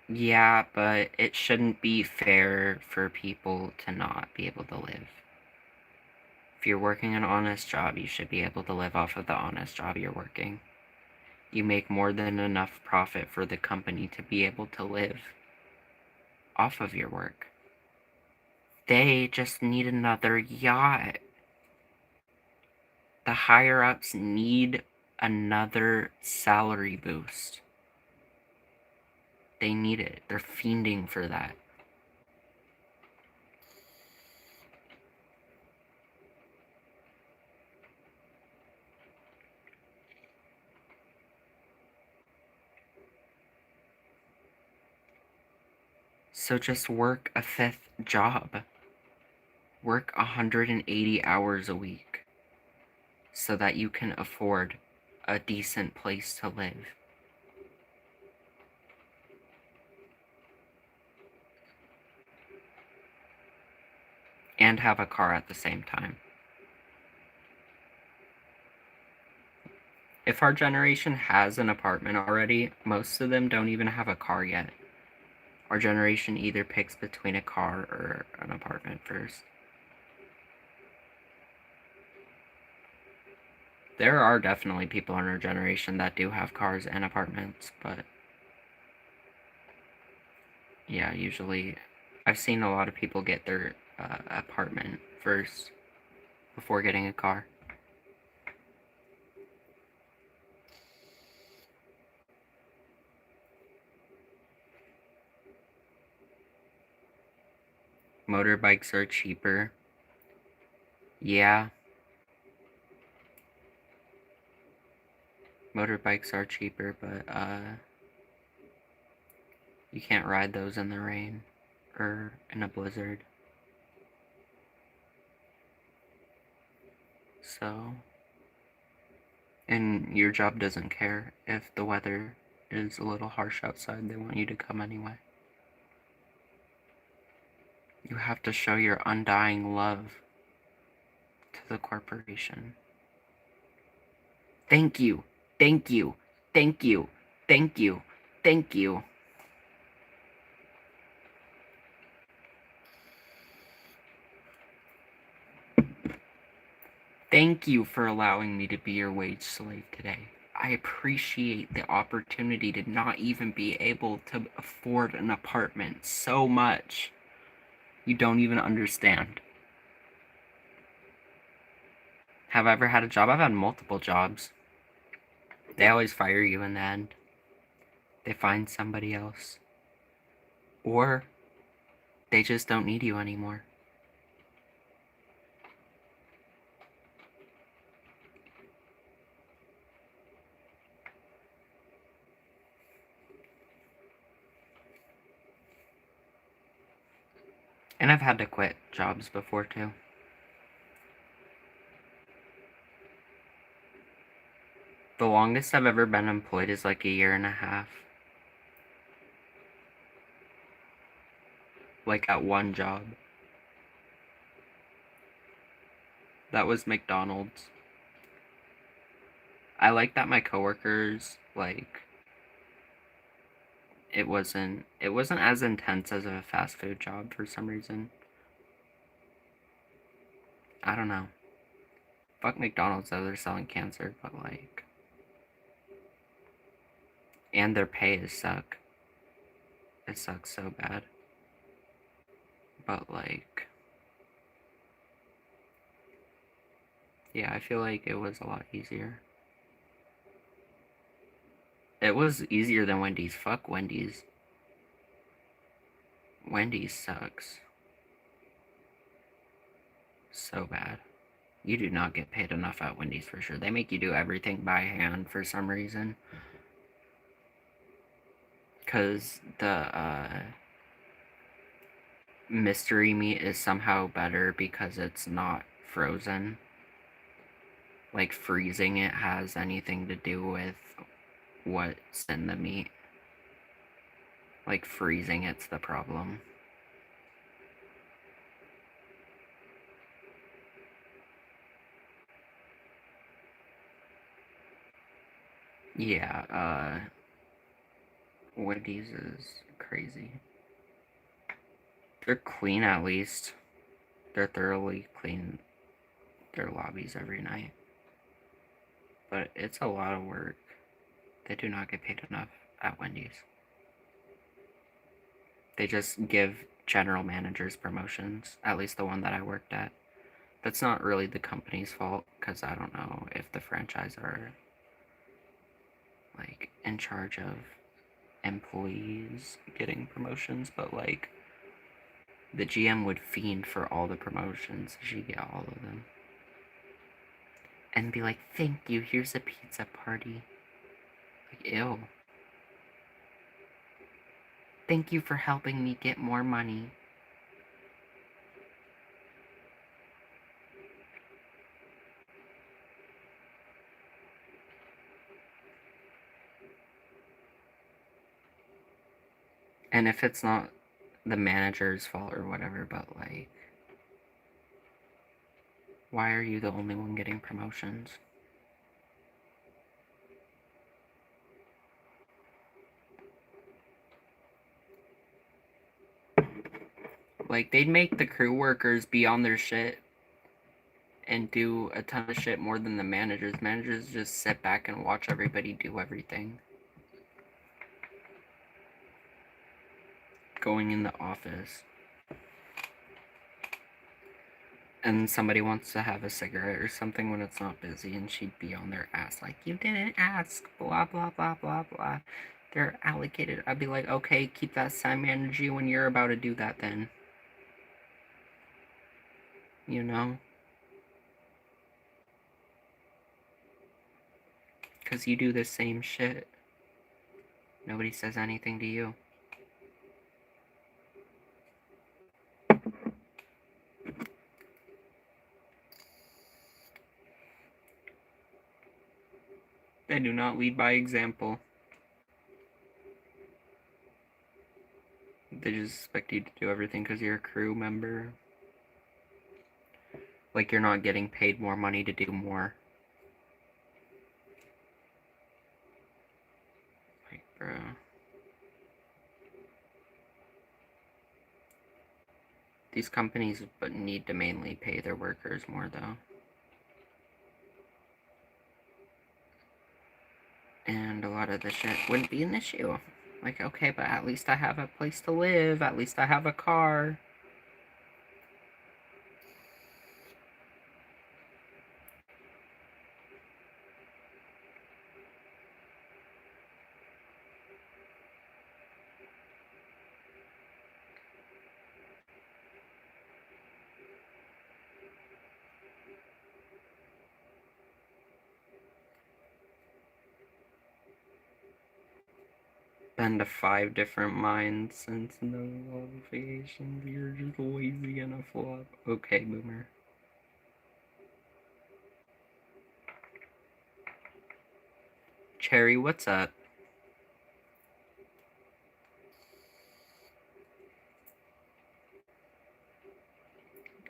Yeah, but it shouldn't be fair for people to not be able to live. If you're working an honest job, you should be able to live off of the honest job you're working. You make more than enough profit for the company to be able to live off of your work. They just need another yacht. The higher-ups need another salary boost. They need it. They're fiending for that. So just work a 5th job. Work 180 hours a week so that you can afford a decent place to live. And have a car at the same time. If our generation has an apartment already, most of them don't even have a car yet. Our generation either picks between a car or an apartment first. There are definitely people in our generation that do have cars and apartments, but yeah, usually I've seen a lot of people get their apartment first before getting a car. Motorbikes are cheaper. Yeah. Motorbikes are cheaper, but you can't ride those in the rain or in a blizzard. So, and your job doesn't care if the weather is a little harsh outside, they want you to come anyway. You have to show your undying love to the corporation. Thank you, thank you, thank you, thank you, thank you. Thank you for allowing me to be your wage slave today. I appreciate the opportunity to not even be able to afford an apartment so much. You don't even understand. Have I ever had a job? I've had multiple jobs. They always fire you in the end. They find somebody else. Or they just don't need you anymore. And I've had to quit jobs before too. The longest I've ever been employed is like 1.5 years. Like at one job. That was McDonald's. I like that my coworkers, like, it wasn't as intense as a fast food job for some reason. I don't know. Fuck McDonald's though, they're selling cancer, but like, and their pay is suck. It sucks so bad. But like, yeah, I feel like it was a lot easier. It was easier than Wendy's. Fuck Wendy's. Wendy's sucks. So bad. You do not get paid enough at Wendy's for sure. They make you do everything by hand for some reason. Because the mystery meat is somehow better because it's not frozen. Like freezing it has anything to do with what's in the meat. Like freezing it's the problem. Yeah, Wendy's is crazy. They're clean at least. They're thoroughly clean their lobbies every night. But it's a lot of work. They do not get paid enough at Wendy's. They just give general managers promotions, at least the one that I worked at. That's not really the company's fault, because I don't know if the franchise are like in charge of employees getting promotions, but like the GM would fiend for all the promotions. She'd get all of them. And be like, thank you, here's a pizza party. Like, ew. Thank you for helping me get more money. And if it's not the manager's fault or whatever, but like, why are you the only one getting promotions? Like, they'd make the crew workers be on their shit and do a ton of shit more than the managers. Managers just sit back and watch everybody do everything. Going in the office. And somebody wants to have a cigarette or something when it's not busy, and she'd be on their ass like, you didn't ask, blah, blah, blah, blah, blah. They're allocated. I'd be like, okay, keep that same energy when you're about to do that then. You know? Because you do the same shit. Nobody says anything to you. They do not lead by example. They just expect you to do everything because you're a crew member. Like you're not getting paid more money to do more. Like, bro. These companies need to mainly pay their workers more, though. And a lot of the shit wouldn't be an issue. Like, okay, but at least I have a place to live. At least I have a car. Been to 5 different mines since no qualifications. You're just lazy and a flop. Okay, boomer. Cherry, what's up?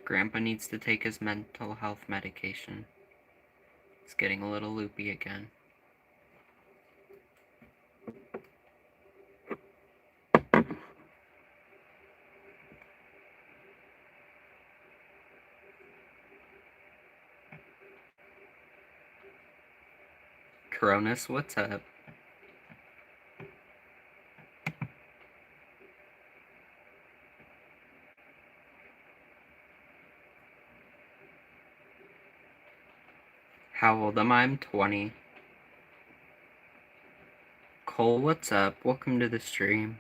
Grandpa needs to take his mental health medication. He's getting a little loopy again. Cronus, what's up? How old am I? I'm 20. Cole, what's up? Welcome to the stream.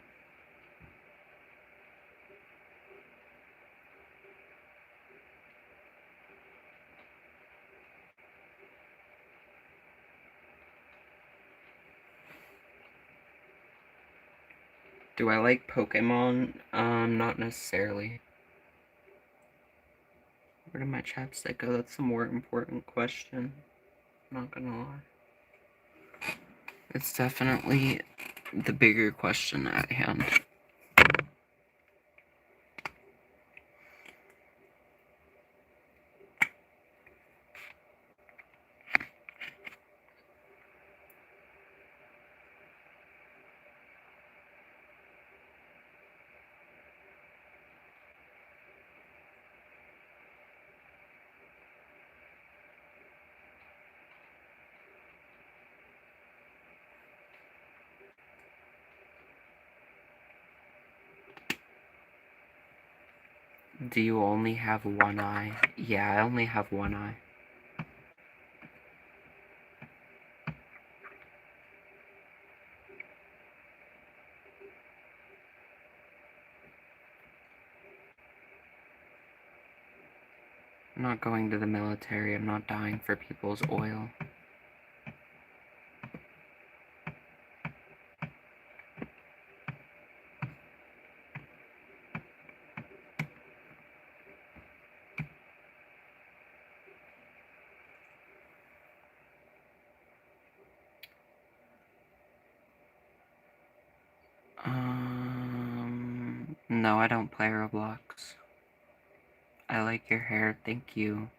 Do I like Pokemon? Not necessarily. Where did my chapstick go? That's a more important question. I'm not gonna lie. It's definitely the bigger question at hand. Do you only have one eye? Yeah, I only have one eye. I'm not going to the military. I'm not dying for people's oil. No, I don't play Roblox. I like your hair, thank you.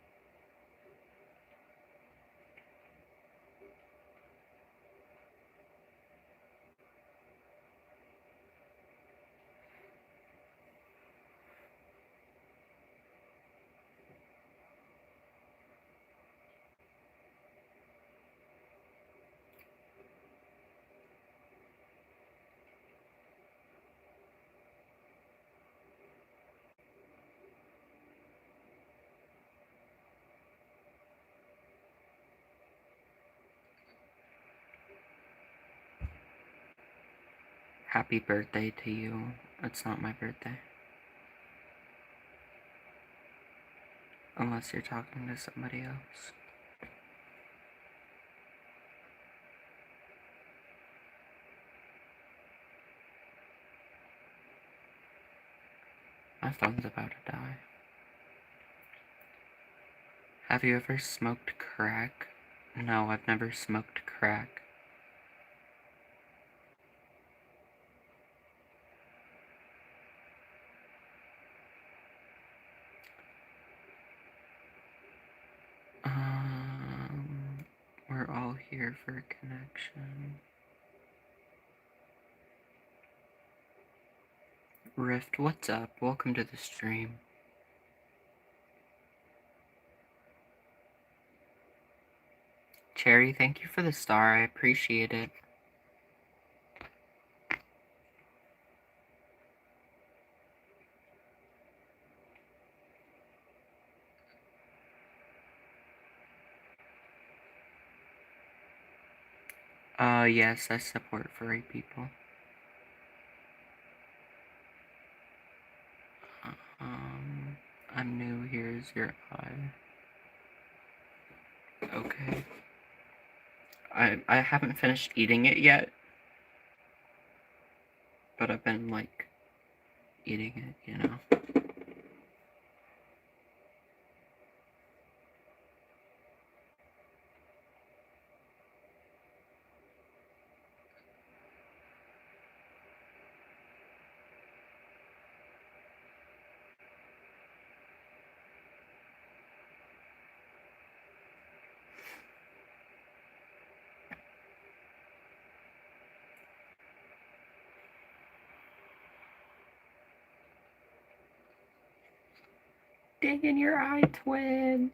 Happy birthday to you. It's not my birthday. Unless you're talking to somebody else. My phone's about to die. Have you ever smoked crack? No, I've never smoked crack. We're all here for a connection. Rift, what's up? Welcome to the stream. Cherry, thank you for the star. I appreciate it. Yes, I support furry people. I'm new. Here's your eye. Okay. I haven't finished eating it yet, but I've been, like, eating it, you know? Dig in your eye, twin.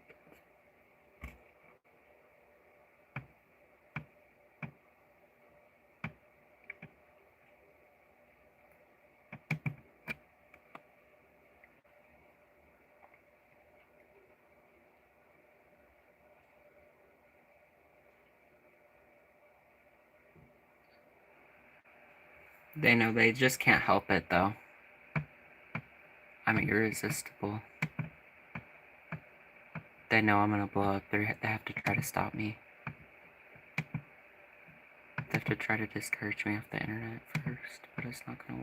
They know they just can't help it, though. I'm irresistible. They know I'm gonna blow up. They have to try to stop me. They have to try to discourage me off the internet first, but it's not gonna work.